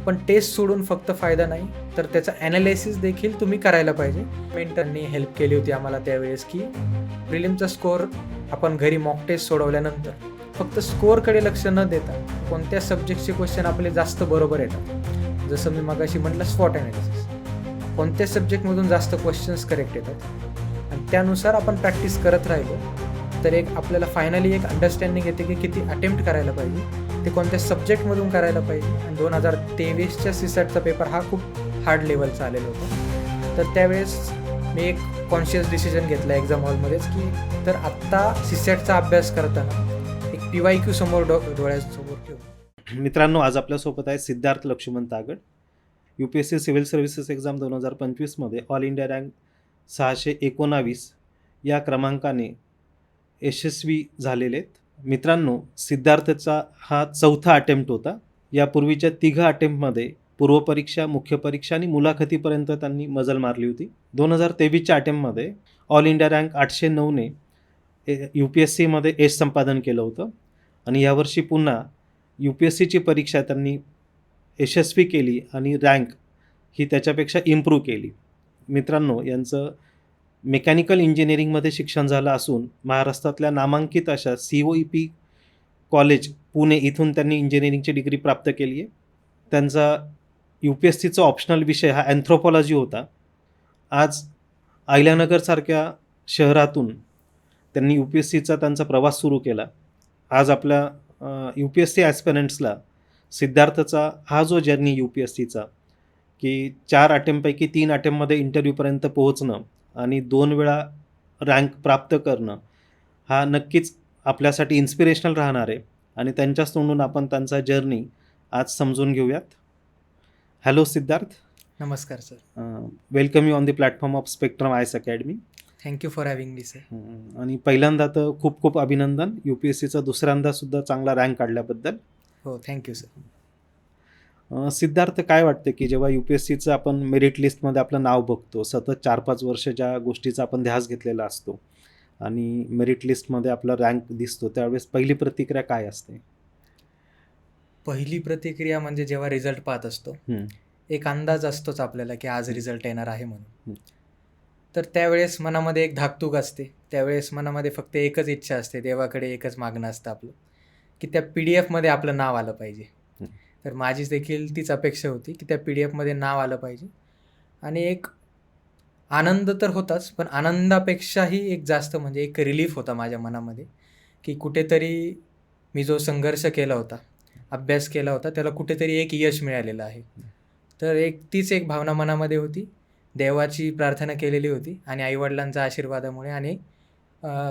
पण टेस्ट सोडून फक्त फायदा नाही, तर त्याचा ॲनालिसिस देखील तुम्ही करायला पाहिजे. मेंटरनी हेल्प केली होती आम्हाला त्यावेळेस, की प्रिलिमचा स्कोअर आपण घरी मॉक टेस्ट सोडवल्यानंतर फक्त स्कोअरकडे लक्ष न देता कोणत्या सब्जेक्टचे क्वेश्चन आपले जास्त बरोबर येतात. जसं मी मगाशी म्हटलं स्पॉट ॲनालिसिस, कोणत्या सब्जेक्टमधून जास्त क्वेश्चन्स करेक्ट येतात आणि त्यानुसार आपण प्रॅक्टिस करत राहिलो तर एक आपल्याला फायनली एक अंडरस्टँडिंग येते की किती अटेम्प्ट करायला पाहिजे, ते कोणत्या सब्जेक्टमधून करायला पाहिजे. आणि 2023च्या सीसॅटचा पेपर हा खूप हार्ड लेवलचा आलेला होता. तर त्यावेळेस मी एक कॉन्शियस डिसिजन घेतला एक्झाम हॉलमध्येच की तर आत्ता सीसॅटचा अभ्यास करताना एक PYQ समोर डोळ्यासमोर ठेवून. मित्रांनो, आज आपल्यासोबत आहे Siddharth Laxman Tagad. UPSC civil services exam 2025मध्ये ऑल इंडिया रँक 619 या क्रमांकाने यशस्वी झालेले आहेत. मित्रांनो, सिद्धार्थचा हा 4था अटेम्प्ट होता. यापूर्वीच्या 3 अटेम्प्टमध्ये पूर्वपरीक्षा, मुख्य परीक्षा आणि मुलाखतीपर्यंत त्यांनी मजल मारली होती. 2023च्या अटेम्प्टमध्ये ऑल इंडिया रँक 809ने UPSCमध्ये यश संपादन केलं होतं आणि यावर्षी पुन्हा UPSCची परीक्षा त्यांनी यशस्वी केली आणि रँक ही त्याच्यापेक्षा इम्प्रूव्ह केली. मित्रांनो, यांचं मेकॅनिकल इंजिनिअरिंगमध्ये शिक्षण झालं असून महाराष्ट्रातल्या नामांकित अशा COEP कॉलेज पुणे इथून त्यांनी इंजिनिअरिंगची डिग्री प्राप्त केली आहे. त्यांचा UPSCचा ऑप्शनल विषय हा अँथ्रोपॉलॉजी होता. आज अहिल्यानगरसारख्या शहरातून त्यांनी UPSCचा त्यांचा प्रवास सुरू केला. आज आपल्या UPSC ॲस्पिरंट्सला सिद्धार्थचा हा जो जर्नी UPSCचा की 4 अटेम्प्टपैकी 3 अटेम्प्टमध्ये इंटरव्ह्यूपर्यंत पोहोचणं आणि 2 वेळा रँक प्राप्त करणं हा नक्कीच आपल्यासाठी इन्स्पिरेशनल राहणार आहे आणि त्यांच्याच तोंडून आपण त्यांचा जर्नी आज समजून घेऊयात. हॅलो सिद्धार्थ. नमस्कार sir. Welcome you on the platform of spectrum IAS academy. Thank you for having me sir. आणि पहिल्यांदा तर खूप खूप अभिनंदन UPSCचा दुसऱ्यांदा सुद्धा चांगला रँक काढल्याबद्दल. हो, थँक्यू सर. सिद्धार्थ, काय वाटतं की जेव्हा UPSCचं आपण मेरिट लिस्टमध्ये आपलं नाव बघतो, सतत 4-5 वर्ष ज्या गोष्टीचा आपण ध्यास घेतलेला असतो आणि मेरिट लिस्टमध्ये आपला रँक दिसतो, त्यावेळेस पहिली प्रतिक्रिया काय असते? पहिली प्रतिक्रिया म्हणजे जेव्हा रिझल्ट पाहत असतो, एक अंदाज असतोच आपल्याला की आज रिझल्ट येणार आहे म्हणून. तर त्यावेळेस मनामध्ये एक धाकधूक असते. त्यावेळेस मनामध्ये फक्त एकच इच्छा असते, देवाकडे एकच मागणं असतं आपलं की त्या PDF मध्ये आपलं नाव आलं पाहिजे. तर माझी देखील तीच अपेक्षा होती की त्या PDF मध्ये नाव आलं पाहिजे. आणि एक आनंद तर होताच, पण आनंदापेक्षाही एक जास्त म्हणजे एक रिलीफ होता माझ्या मनामध्ये की कुठेतरी मी जो संघर्ष केला होता, अभ्यास केला होता, त्याला कुठेतरी एक यश मिळालेलं आहे. तर तीच एक भावना मनामध्ये होती. देवाची प्रार्थना केलेली होती आणि आईवडिलांच्या आशीर्वादामुळे आणि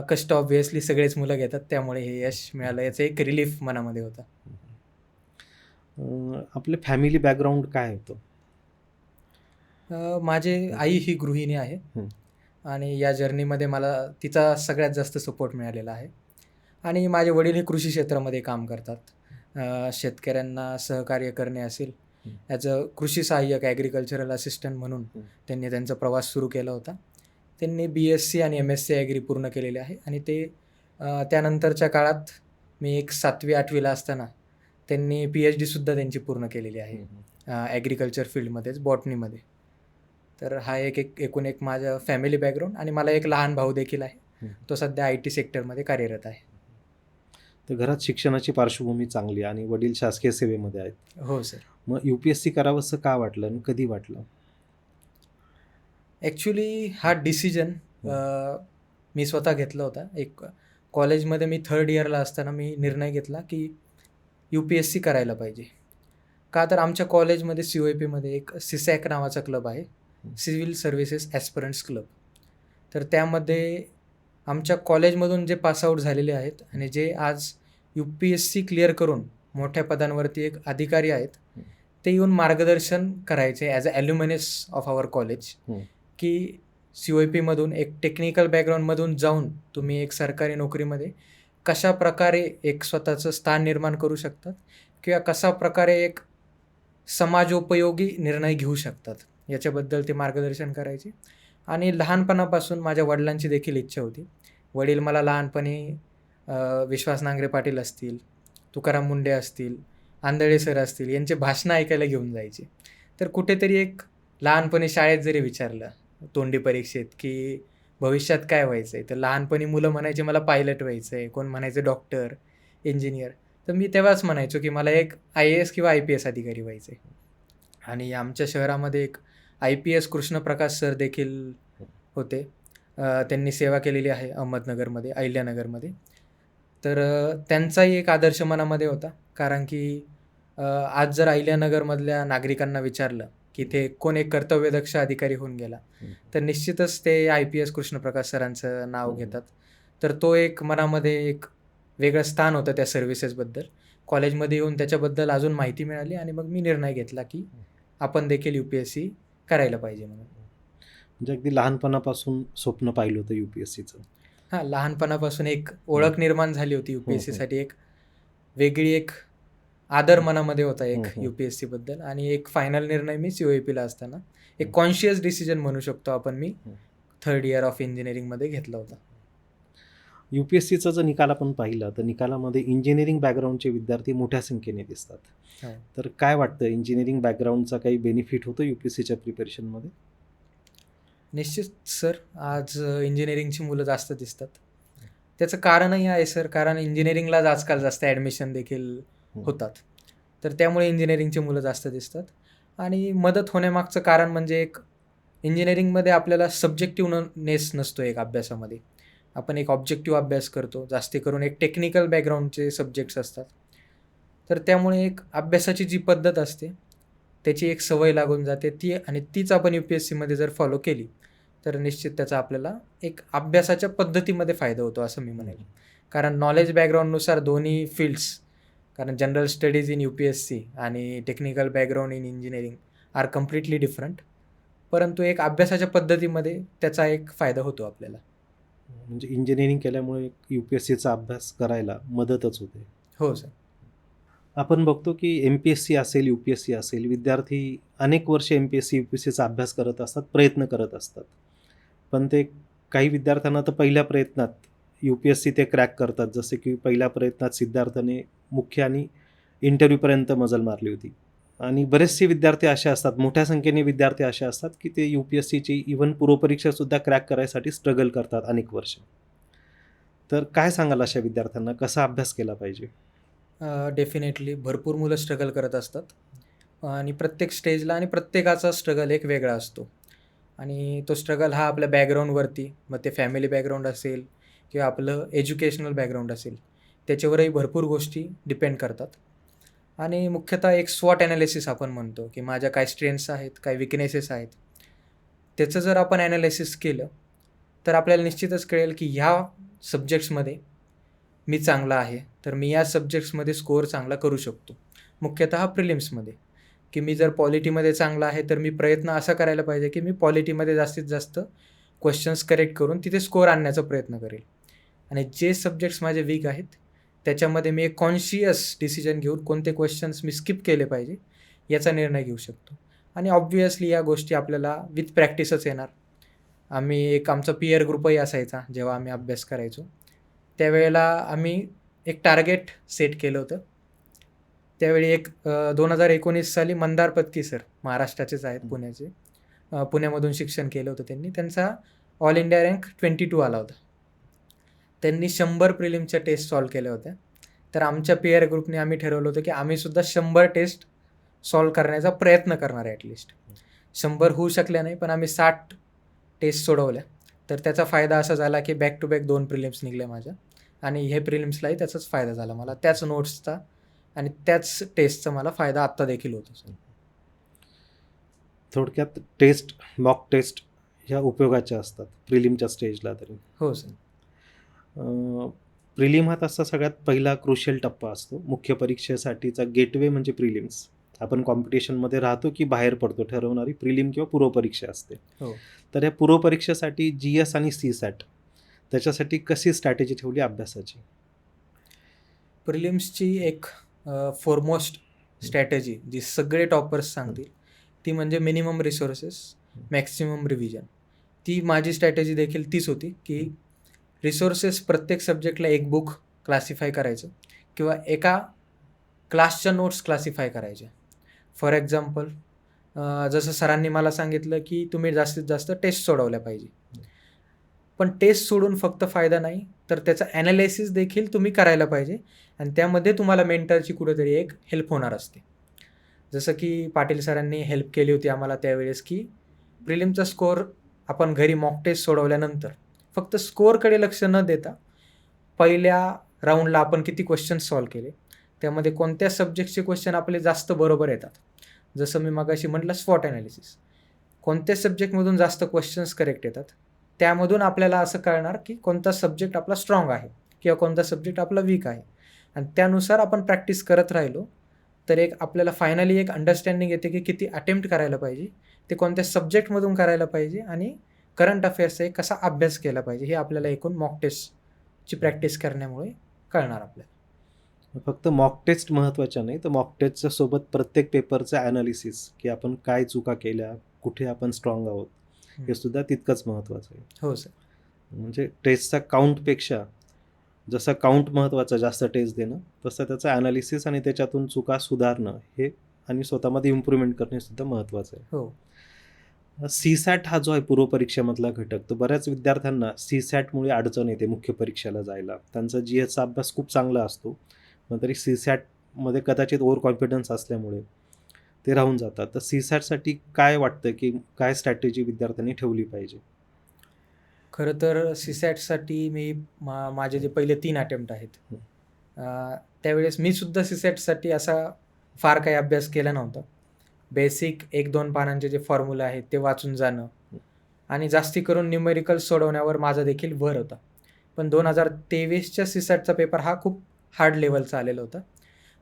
कष्ट ऑब्व्हियसली सगळेच मुलं घेतात, त्यामुळे हे यश मिळालं, याचं एक रिलीफ मनामध्ये होता. आपलं फॅमिली बॅकग्राऊंड काय होतं? माझे आई ही गृहिणी आहे आणि या जर्नीमध्ये मला तिचा सगळ्यात जास्त सपोर्ट मिळालेला आहे. आणि माझे वडील हे कृषी क्षेत्रामध्ये काम करतात. शेतकऱ्यांना सहकार्य करणे असेल, ॲज कृषी सहाय्यक, ॲग्रिकल्चरल असिस्टंट म्हणून त्यांनी त्यांचा प्रवास सुरू केला होता. त्यांनी BSc आणि MSc ॲग्री पूर्ण केलेले आहे आणि ते त्यानंतरच्या काळात मी एक 7वी-8वीला असताना त्यांनी PhD त्यांची पूर्ण केलेली आहे ॲग्रिकल्चर फील्डमध्येच, बॉटनीमध्ये. तर हा एकूण एक माझा फॅमिली बॅकग्राऊंड. आणि मला एक लहान भाऊ देखील आहे, तो सध्या IT सेक्टरमध्ये कार्यरत आहे. तर घरात शिक्षणाची पार्श्वभूमी चांगली आणि वडील शासकीय सेवेमध्ये आहेत. हो सर. मग UPSC करावंसं का वाटलं आणि कधी वाटलं? ॲक्च्युली हा डिसिजन मी स्वतः घेतला होता. एक कॉलेजमध्ये मी 3rd इयरला असताना मी निर्णय घेतला की UPSC करायला पाहिजे. का तर आमच्या कॉलेजमध्ये COEPमध्ये एक CSAC नावाचा क्लब आहे, सिव्हिल सर्व्हिसेस ॲस्पिरंट्स क्लब. तर त्यामध्ये आमच्या कॉलेजमधून जे पासआउट झालेले आहेत आणि जे आज UPSC क्लिअर करून मोठ्या पदांवरती एक अधिकारी आहेत, ते येऊन मार्गदर्शन करायचे as a alumnus of our college की COEPमधून एक टेक्निकल बॅकग्राऊंडमधून जाऊन तुम्ही एक सरकारी नोकरीमध्ये कशा प्रकारे एक स्वतःचं स्थान निर्माण करू शकतात किंवा कशा प्रकारे एक समाजोपयोगी निर्णय घेऊ शकतात, याच्याबद्दल ते मार्गदर्शन करायचे. आणि लहानपणापासून माझ्या वडिलांची देखील इच्छा होती. वडील मला लहानपणी विश्वास नांगरे पाटील असतील, तुकाराम मुंडे असतील, आंधळे सर असतील, यांचे भाषणं ऐकायला घेऊन जायचे. तर कुठेतरी एक लहानपणी शाळेत जरी विचारलं तोंडी परीक्षेत, की भविष्यात काय व्हायचं आहे? तर लहानपणी मुलं म्हणायचे, "मला पायलट व्हायचं आहे." कोण म्हणायचं डॉक्टर, इंजिनियर. तर मी तेव्हाच म्हणायचो, की मला एक IAS किंवा IPS अधिकारी व्हायचं आहे. आणि आमच्या शहरामध्ये एक IPS कृष्णप्रकाश सर देखील होते. त्यांनी सेवा केलेली आहे अहमदनगरमध्ये, अहिल्यानगरमध्ये. तर त्यांचाही एक आदर्श मनामध्ये होता. कारण की आज जर अहिल्यानगरमधल्या नागरिकांना विचारलं, की ते कोण एक कर्तव्यदक्ष अधिकारी होऊन गेला, तर निश्चितच ते IPS कृष्णप्रकाश सरांचं नाव घेतात. तर तो एक मनामध्ये एक वेगळं स्थान होतं त्या सर्व्हिसेसबद्दल. कॉलेजमध्ये येऊन त्याच्याबद्दल अजून माहिती मिळाली आणि मग मी निर्णय घेतला, की आपण देखील UPSC करायला पाहिजे म्हणून. म्हणजे अगदी लहानपणापासून स्वप्न पाहिलं होतं UPSCचं. हां, लहानपणापासून एक ओळख निर्माण झाली होती UPSCसाठी. एक वेगळी एक आदर मनामध्ये होता एक UPSCबद्दल आणि एक फायनल निर्णय मी COEPला असताना एक कॉन्शियस डिसिजन म्हणू शकतो आपण, मी 3rd इयर ऑफ इंजिनिअरिंगमध्ये घेतला होता. UPSCचा जर निकाल आपण पाहिला तर निकालामध्ये इंजिनिअरिंग बॅकग्राऊंडचे विद्यार्थी मोठ्या संख्येने दिसतात. हो. तर काय वाटतं, इंजिनिअरिंग बॅकग्राऊंडचा काही बेनिफिट होतो UPSCच्या प्रिपरेशनमध्ये? निश्चित सर, आज इंजिनिअरिंगची मुलं जास्त दिसतात. त्याचं कारणही आहे सर, कारण इंजिनिअरिंगलाच आजकाल जास्त ॲडमिशन देखील होतात. तर त्यामुळे इंजिनिअरिंगची मुलं जास्त दिसतात. आणि मदत होण्यामागचं कारण म्हणजे एक इंजिनिअरिंगमध्ये आपल्याला सब्जेक्टिव्हनेस नसतो एक अभ्यासामध्ये. आपण एक ऑब्जेक्टिव्ह अभ्यास करतो. जास्ती करून एक टेक्निकल बॅकग्राऊंडचे सब्जेक्ट्स असतात. तर त्यामुळे एक अभ्यासाची जी पद्धत असते, त्याची एक सवय लागून जाते ती, आणि तीच आपण UPSCमध्ये जर फॉलो केली, तर निश्चित त्याचा आपल्याला एक अभ्यासाच्या पद्धतीमध्ये फायदा होतो असं मी म्हणेल. कारण नॉलेज बॅकग्राऊंडनुसार दोन्ही फील्ड्स, कारण जनरल स्टडीज इन UPSC आणि technical background in engineering are completely different. परंतु एक अभ्यासाच्या पद्धतीमध्ये त्याचा एक फायदा होतो आपल्याला. म्हणजे इंजिनिअरिंग केल्यामुळे UPSCचा अभ्यास करायला मदतच होते. हो सर. आपण बघतो की MPSC असेल, UPSC असेल, विद्यार्थी अनेक वर्ष MPSC, UPSCचा अभ्यास करत असतात, प्रयत्न करत असतात. पण ते काही विद्यार्थ्यांना तर पहिल्या प्रयत्नात UPSC ते क्रॅक करतात. जसे की पहिल्या प्रयत्नात सिद्धार्थने मुख्य आणि इंटरव्ह्यूपर्यंत मजल मारली होती. आणि बरेचसे विद्यार्थी असे असतात, मोठ्या संख्येने विद्यार्थी असे असतात की ते UPSCची इव्हन पूर्वपरीक्षासुद्धा क्रॅक करायसाठी स्ट्रगल करतात अनेक वर्ष. तर काय सांगाल अशा विद्यार्थ्यांना, कसा अभ्यास केला पाहिजे? डेफिनेटली भरपूर मुलं स्ट्रगल करत असतात. आणि प्रत्येक स्टेजला आणि प्रत्येकाचा स्ट्रगल एक वेगळा असतो. आणि तो स्ट्रगल हा आपल्या बॅकग्राऊंडवरती, मग ते फॅमिली बॅकग्राऊंड असेल किंवा आपलं एज्युकेशनल बॅकग्राऊंड असेल, त्याच्यावरही भरपूर गोष्टी डिपेंड करतात. आणि मुख्यतः एक स्वॉट ॲनालिसिस आपण म्हणतो, की माझ्या काय स्ट्रेंथ्स आहेत, काय विकनेसेस आहेत. त्याचं जर आपण ॲनालिसिस केलं, तर आपल्याला निश्चितच कळेल की ह्या सब्जेक्ट्समध्ये मी चांगला आहे, तर मी या सब्जेक्ट्समध्ये स्कोअर चांगला करू शकतो. मुख्यतः प्रिलिम्समध्ये, की मी जर पॉलिटीमध्ये चांगला आहे, तर मी प्रयत्न असा करायला पाहिजे, की मी पॉलिटीमध्ये जास्तीत जास्त क्वेश्चन्स करेक्ट करून तिथे स्कोअर आणण्याचा प्रयत्न करेल. आणि जे सब्जेक्ट्स माझे वीक आहेत, त्याच्यामध्ये मी एक कॉन्शियस डिसिजन घेऊन कोणते क्वेश्चन्स मी स्किप केले पाहिजे, याचा निर्णय घेऊ शकतो. आणि ऑब्व्हियसली या गोष्टी आपल्याला विथ प्रॅक्टिसच येणार. आमचा पीअर ग्रुपही असायचा जेव्हा आम्ही अभ्यास करायचो. त्यावेळेला आम्ही एक टार्गेट सेट केलं होतं. त्यावेळी 2019 साली मंदार पत्की सर, महाराष्ट्राचेच आहेत, पुण्याचे. पुण्यामधून शिक्षण केलं होतं त्यांनी. त्यांचा ऑल इंडिया रँक 22 आला होता. त्यांनी 100 प्रिलिमच्या टेस्ट सॉल्व्ह केल्या होत्या. तर आमच्या पीअर ग्रुपने आम्ही ठरवलं होतं, की आम्हीसुद्धा 100 टेस्ट सॉल्व्ह करण्याचा प्रयत्न करणार आहे ॲटलिस्ट. 100 होऊ शकल्या नाही, पण आम्ही 60 टेस्ट सोडवल्या. तर त्याचा फायदा असा झाला, की बॅक टू बॅक 2 प्रिलिम्स निघल्या माझ्या. आणि हे प्रिलिम्सलाही त्याचाच फायदा झाला मला. त्याच नोट्सचा आणि त्याच टेस्टचा मला फायदा आत्ता देखील होतो सर. थोडक्यात टेस्ट, मॉक टेस्ट ह्या उपयोगाच्या असतात प्रिलिमच्या स्टेजला तरी. हो सर. प्रिलिम हा तसा सगळ्यात पहिला क्रुशियल टप्पा असतो. मुख्य परीक्षेसाठीचा गेटवे म्हणजे प्रिलिम्स. आपण कॉम्पिटिशनमध्ये राहतो की बाहेर पडतो ठरवणारी प्रिलिम किंवा पूर्वपरीक्षा असते. हो. तर या पूर्वपरीक्षेसाठी GS आणि CSAT त्याच्यासाठी कशी स्ट्रॅटेजी ठेवली अभ्यासाची? प्रिलिम्सची एक फॉरमोस्ट स्ट्रॅटेजी जी सगळे टॉपर्स सांगतील, ती म्हणजे मिनिमम रिसोर्सेस, मॅक्सिमम रिव्हिजन. ती माझी स्ट्रॅटेजी देखील तीच होती, की रिसोर्सेस प्रत्येक सब्जेक्टला एक बुक क्लासिफाय करायचं, किंवा एका क्लासच्या नोट्स क्लासिफाय करायच्या. फॉर एक्झाम्पल जसं सरांनी मला सांगितलं की तुम्ही जास्तीत जास्त टेस्ट सोडवल्या पाहिजे. पण टेस्ट सोडून फक्त फायदा नाही, तर त्याचं ॲनालिसिस देखील तुम्ही करायला पाहिजे आणि त्यामध्ये तुम्हाला मेंटरची कुठेतरी एक हेल्प होणार असते. जसं की पाटील सरांनी हेल्प केली होती आम्हाला त्यावेळेस, की प्रिलिमचा स्कोअर आपण घरी मॉक टेस्ट सोडवल्यानंतर फक्त स्कोअरकडे लक्ष न देता पहिल्या राऊंडला आपण किती क्वेश्चन्स सॉल्व केले, त्यामध्ये कोणत्या सब्जेक्टचे क्वेश्चन आपले जास्त बरोबर येतात. जसं मी मगाशी म्हटलं स्वॉट ॲनालिसिस, कोणत्या सब्जेक्टमधून जास्त क्वेश्चन्स करेक्ट येतात, त्यामधून आपल्याला असं कळणार की कोणता सब्जेक्ट आपला स्ट्रॉंग आहे किंवा कोणता सब्जेक्ट आपला वीक आहे. आणि त्यानुसार आपण प्रॅक्टिस करत राहिलो तर एक आपल्याला फायनली एक अंडरस्टँडिंग येते की किती अटेम्प्ट करायला पाहिजे, ते कोणत्या सब्जेक्टमधून करायला पाहिजे आणि करंट अफेअर्सचा एक कसा अभ्यास केला पाहिजे हे आपल्याला एकूण मॉक टेस्टची प्रॅक्टिस करण्यामुळे कळणार आपल्याला. फक्त मॉक टेस्ट महत्त्वाच्या नाही, तर मॉक टेस्टच्या सोबत प्रत्येक पेपरचं ॲनालिसिस, की आपण काय चुका केल्या, कुठे आपण स्ट्रॉंग आहोत, हे सुद्धा तितकंच महत्त्वाचं आहे. हो सर. म्हणजे टेस्टचा काउंटपेक्षा जसं काउंट महत्त्वाचं जास्त टेस्ट देणं, तसं त्याचं ॲनालिसिस आणि त्याच्यातून चुका सुधारणं हे आणि स्वतःमध्ये इम्प्रूव्हमेंट करणे सुद्धा महत्त्वाचं आहे. हो. CSAT हा जो आहे पूर्वपरीक्षेमधला घटक, तो बऱ्याच विद्यार्थ्यांना CSATमुळे अडचण येते मुख्य परीक्षेला जायला. त्यांचा GSचा अभ्यास खूप चांगला असतो, पण तरी CSATमध्ये कदाचित ओव्हर कॉन्फिडन्स असल्यामुळे ते राहून जातात. तर CSATसाठी काय वाटतं, की काय स्ट्रॅटेजी विद्यार्थ्यांनी ठेवली पाहिजे? खरं तर CSATसाठी मी माझे जे पहिले 3 अटेम्प्ट आहेत, त्यावेळेस मी सुद्धा CSATसाठी असा फार काही अभ्यास केला नव्हता. बेसिक 1-2 पानांचे जे फॉर्म्युला आहेत ते वाचून जाणं आणि जास्ती करून न्यूमेरिकल सोडवण्यावर माझा देखील भर होता. पण 2023च्या CSATचा पेपर हा खूप हार्ड लेवलचा आलेला होता.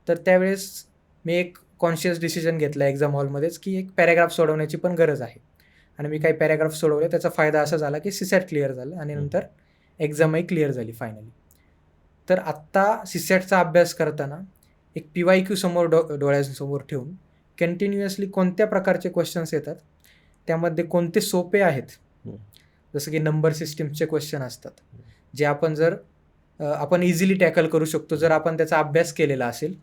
तर त्यावेळेस मी एक कॉन्शियस डिसिजन घेतला एक्झाम हॉलमध्येच, की एक पॅराग्राफ सोडवण्याची पण गरज आहे. आणि मी काही पॅराग्राफ सोडवले. त्याचा फायदा असा झाला की CSAT क्लिअर झालं आणि नंतर एक्झामही क्लिअर झाली फायनली. तर आत्ता CSATचा अभ्यास करताना एक PYQ समोर डोळ्यासमोर ठेवून कंटिन्युअसली कोणत्या प्रकारचे क्वेश्चन्स येतात, त्यामध्ये कोणते सोपे आहेत, जसं की नंबर सिस्टीमचे क्वेश्चन असतात, जे आपण जर आपण इझिली टॅकल करू शकतो जर आपण त्याचा अभ्यास केलेला असेल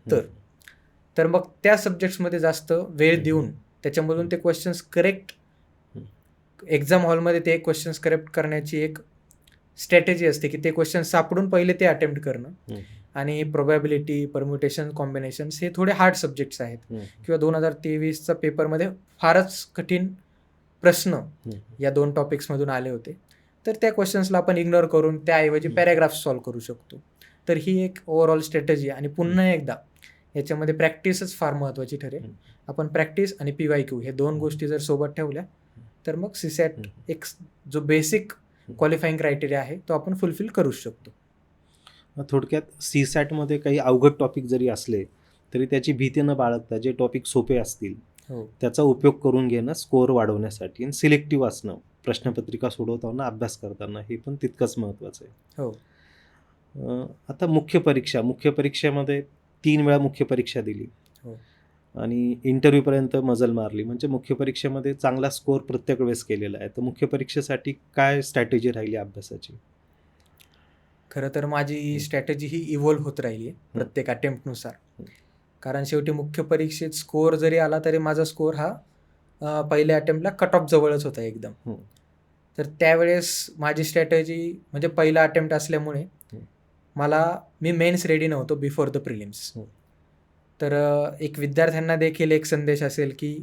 तर मग त्या सब्जेक्ट्समध्ये जास्त वेळ देऊन त्याच्यामधून ते क्वेश्चन्स करेक्ट एक्झाम हॉलमध्ये ते क्वेश्चन्स करेक्ट करण्याची एक स्ट्रॅटेजी असते की ते क्वेश्चन सापडून पहिले ते अटेम्प्ट करणं. आणि प्रोबॅबिलिटी, परम्युटेशन, कॉम्बिनेशन्स हे थोडे हार्ड सब्जेक्ट्स आहेत किंवा 2023चा पेपरमध्ये फारच कठीण प्रश्न या 2 टॉपिक्समधून आले होते. तर त्या क्वेश्चन्सला आपण इग्नोर करून त्याऐवजी पॅराग्राफ सॉल्व्ह करू शकतो. तर ही एक ओव्हरऑल स्ट्रॅटेजी आणि पुन्हा एकदा याच्यामध्ये प्रॅक्टिसच फार महत्त्वाची ठरेल. आपण प्रॅक्टिस आणि PYQ हे 2 गोष्टी जर सोबत ठेवल्या तर मग CSAT एक जो बेसिक क्वालिफाईंग क्रायटेरिया आहे तो आपण फुलफिल करू शकतो. थोडक्यात CSATमध्ये काही अवघड टॉपिक जरी असले तरी त्याची भीती न बाळगता जे टॉपिक सोपे असतील त्याचा उपयोग करून घेणं स्कोअर वाढवण्यासाठी आणि सिलेक्टिव्ह असणं प्रश्नपत्रिका सोडवताना अभ्यास करताना हे पण तितकंच महत्त्वाचं आहे. हो. आता मुख्य परीक्षेमध्ये 3 वेळा मुख्य परीक्षा दिली आणि इंटरव्ह्यूपर्यंत मजल मारली, म्हणजे मुख्य परीक्षेमध्ये चांगला स्कोअर प्रत्येक वेळेस केलेला आहे. तर मुख्य परीक्षेसाठी काय स्ट्रॅटेजी राहिली अभ्यासाची? खरं तर माझी स्ट्रॅटेजी ही इव्हॉल्व्ह होत राहिली आहे प्रत्येक अटेम्प्टनुसार. कारण शेवटी मुख्य परीक्षेत स्कोअर जरी आला तरी माझा स्कोअर हा पहिल्या अटेम्प्टला कट ऑफ जवळच होता एकदम. तर त्यावेळेस माझी स्ट्रॅटेजी म्हणजे पहिला अटेम्प्ट असल्यामुळे मी मेन्स रेडी नव्हतो बिफोर द प्रिलिम्स. तर एक विद्यार्थ्यांना देखील एक संदेश असेल की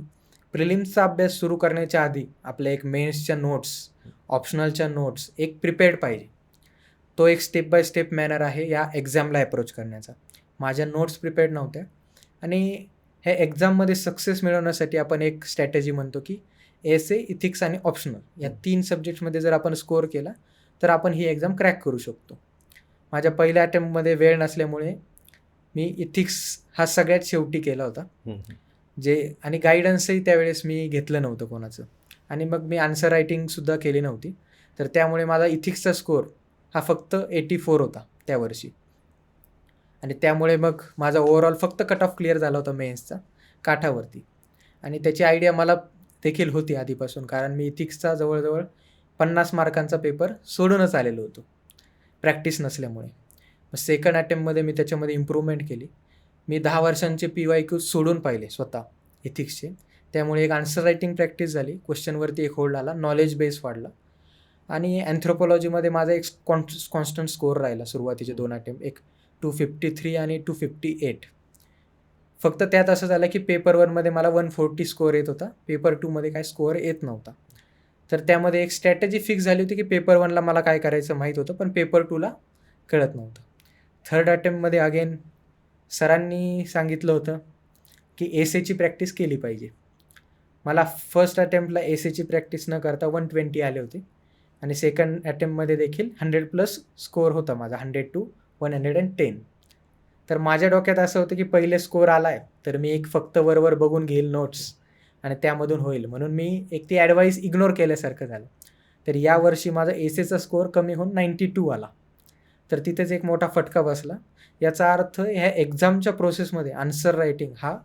प्रिलिम्सचा अभ्यास सुरू करण्याच्या आधी आपल्या एक मेन्सच्या नोट्स, ऑप्शनलच्या नोट्स एक प्रिपेअर्ड पाहिजे. तो एक स्टेप बाय स्टेप मॅनर आहे या एक्झामला अप्रोच करण्याचा. माझ्या नोट्स प्रिपेअर्ड नव्हत्या आणि ह्या एक्झाममध्ये सक्सेस मिळवण्यासाठी आपण एक स्ट्रॅटेजी म्हणतो की एसे, इथिक्स आणि ऑप्शनल या 3 सब्जेक्ट्समध्ये जर आपण स्कोअर केला तर आपण ही एक्झाम क्रॅक करू शकतो. माझ्या पहिल्या अटेम्प्टमध्ये वेळ नसल्यामुळे मी इथिक्स हा सगळ्यात शेवटी केला होता आणि गायडन्सही त्यावेळेस मी घेतलं नव्हतं कोणाचं आणि मग मी आन्सर रायटिंगसुद्धा केली नव्हती. तर त्यामुळे माझा इथिक्सचा स्कोअर हा फक्त 84 होता त्या वर्षी आणि त्यामुळे मग माझा ओव्हरऑल फक्त कट ऑफ क्लिअर झाला होता मेन्सचा काठावरती. आणि त्याची आयडिया मला देखील होती आधीपासून, कारण मी इथिक्सचा जवळजवळ 50 मार्कांचा पेपर सोडूनच आलेलो होतो प्रॅक्टिस नसल्यामुळे. मग सेकंड अटेम्प्टमध्ये मी त्याच्यामध्ये इम्प्रूव्हमेंट केली. मी 10 वर्षांचे PYQ सोडून पाहिले स्वतः इथिक्सचे. त्यामुळे एक आन्सर रायटिंग प्रॅक्टिस झाली, क्वेश्चनवरती एक होल्ड आला, नॉलेज बेस वाढला आणि अँथ्रोपॉलॉजीमध्ये माझा एक कॉन्स्टंट स्कोअर राहिला सुरुवातीचे 2 अटेम्प्ट, एक 253 आणि 258. फक्त त्यात असं झालं की पेपर 1मध्ये मला 140 स्कोअर येत होता, पेपर 2मध्ये काय स्कोअर येत नव्हता. तर त्यामध्ये एक स्ट्रॅटेजी फिक्स झाली होती की पेपर 1ला मला काय करायचं माहीत होतं, पण पेपर 2ला कळत नव्हतं. थर्ड अटेम्प्टमध्ये अगेन सरांनी सांगितलं होतं की एसेची प्रॅक्टिस केली पाहिजे. मला फर्स्ट अटेम्प्टला एसेची प्रॅक्टिस न करता 120 आले होते आणि सेकंड अटेम्प्टमध्ये देखील 100+ स्कोअर होता माझा, 100 to 110. तर माझ्या डोक्यात असं होतं की पहिले स्कोअर आला आहे तर मी एक फक्त वरवर बघून घेईल नोट्स आणि त्यामधून होईल, म्हणून मी एक ती ॲडवाईस इग्नोर केल्यासारखं झालं. तर यावर्षी माझा एसेचा स्कोअर कमी होऊन 92 आला. तर तिथेच एक मोठा फटका बसला. याचा अर्थ ह्या एक्झामच्या प्रोसेसमध्ये आन्सर रायटिंग हा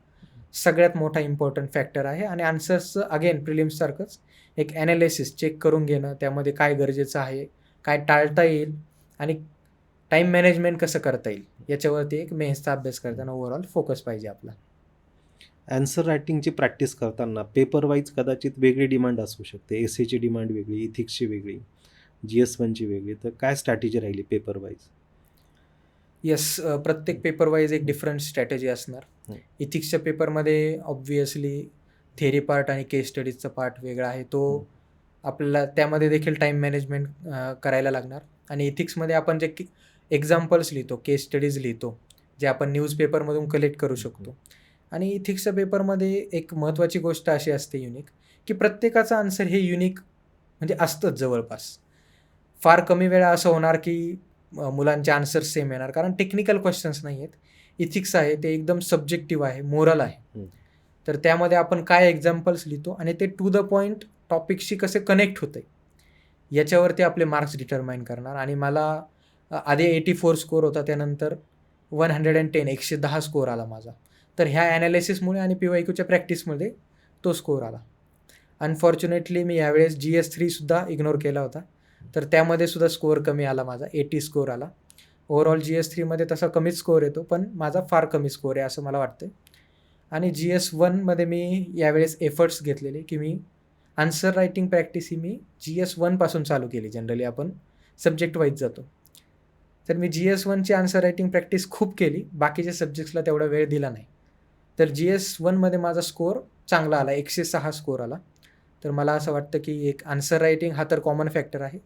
सगळ्यात मोठा इम्पॉर्टंट फॅक्टर आहे आणि आन्सर्सचं अगेन प्रिलिम्ससारखंच एक ॲनालिसिस चेक करून घेणं, त्यामध्ये काय गरजेचं आहे, काय टाळता येईल आणि टाईम मॅनेजमेंट कसं करता येईल याच्यावरती एक मेन्सचा अभ्यास करताना ओव्हरऑल फोकस पाहिजे आपला. आन्सर रायटिंगची प्रॅक्टिस करताना पेपर वाईज कदाचित वेगळी डिमांड असू शकते. एसेची डिमांड वेगळी, इथिक्सची वेगळी, GS1ची वेगळी. तर काय स्ट्रॅटेजी राहिली पेपर वाईज? येस, प्रत्येक पेपर वाईज एक डिफरंट स्ट्रॅटेजी असणार. इथिक्सच्या पेपरमध्ये ऑब्व्हियसली थेरी पार्ट आणि केस स्टडीजचा पार्ट वेगळा आहे, तो आपल्याला त्यामध्ये देखील टाईम मॅनेजमेंट करायला लागणार. आणि इथिक्समध्ये आपण जे एक्झाम्पल्स लिहितो, केस स्टडीज लिहितो, जे आपण न्यूजपेपरमधून कलेक्ट करू शकतो. आणि इथिक्सच्या पेपरमध्ये एक महत्त्वाची गोष्ट अशी असते युनिक, की प्रत्येकाचं आन्सर हे युनिक म्हणजे असतंच जवळपास. फार कमी वेळा असं होणार की मुलांचे आन्सर्स सेम येणार, कारण टेक्निकल क्वेश्चन्स नाही आहेत. इथिक्स आहे ते एकदम सब्जेक्टिव्ह आहे, मोरल आहे. तर त्यामध्ये आपण काय एक्झाम्पल्स लिहितो आणि ते टू द पॉईंट टॉपिकशी कसे कनेक्ट होते याच्यावरती आपले मार्क्स डिटरमाइन करणार. आणि मला आधी 84 स्कोअर होता, त्यानंतर 110 110 स्कोअर आला माझा. तर ह्या ॲनालिसिसमुळे आणि PYQच्या प्रॅक्टिसमध्ये तो स्कोअर आला. अनफॉर्च्युनेटली मी यावेळेस GS3सुद्धा इग्नोर केला होता, तर त्यामध्ये सुद्धा स्कोअर कमी आला माझा, 80 स्कोअर आला. ओव्हरऑल GS3मध्ये तसा कमीच स्कोअर येतो, पण माझा फार कमी स्कोअर आहे असं मला वाटतं. आणि GS1मध्ये मी यावेळेस एफर्ट्स घेतलेले की मी आन्सर रायटिंग प्रॅक्टिस ही मी GS1पासून चालू केली. जनरली आपण सब्जेक्ट वाईज जातो, तर मी GS1ची आन्सर रायटिंग प्रॅक्टिस खूप केली, बाकीच्या सब्जेक्ट्सला तेवढा वेळ दिला नाही. तर GS1मध्ये माझा स्कोअर चांगला आला, 106 स्कोअर आला. तर मला असं वाटतं की एक आन्सर रायटिंग हा तर कॉमन फॅक्टर आहे,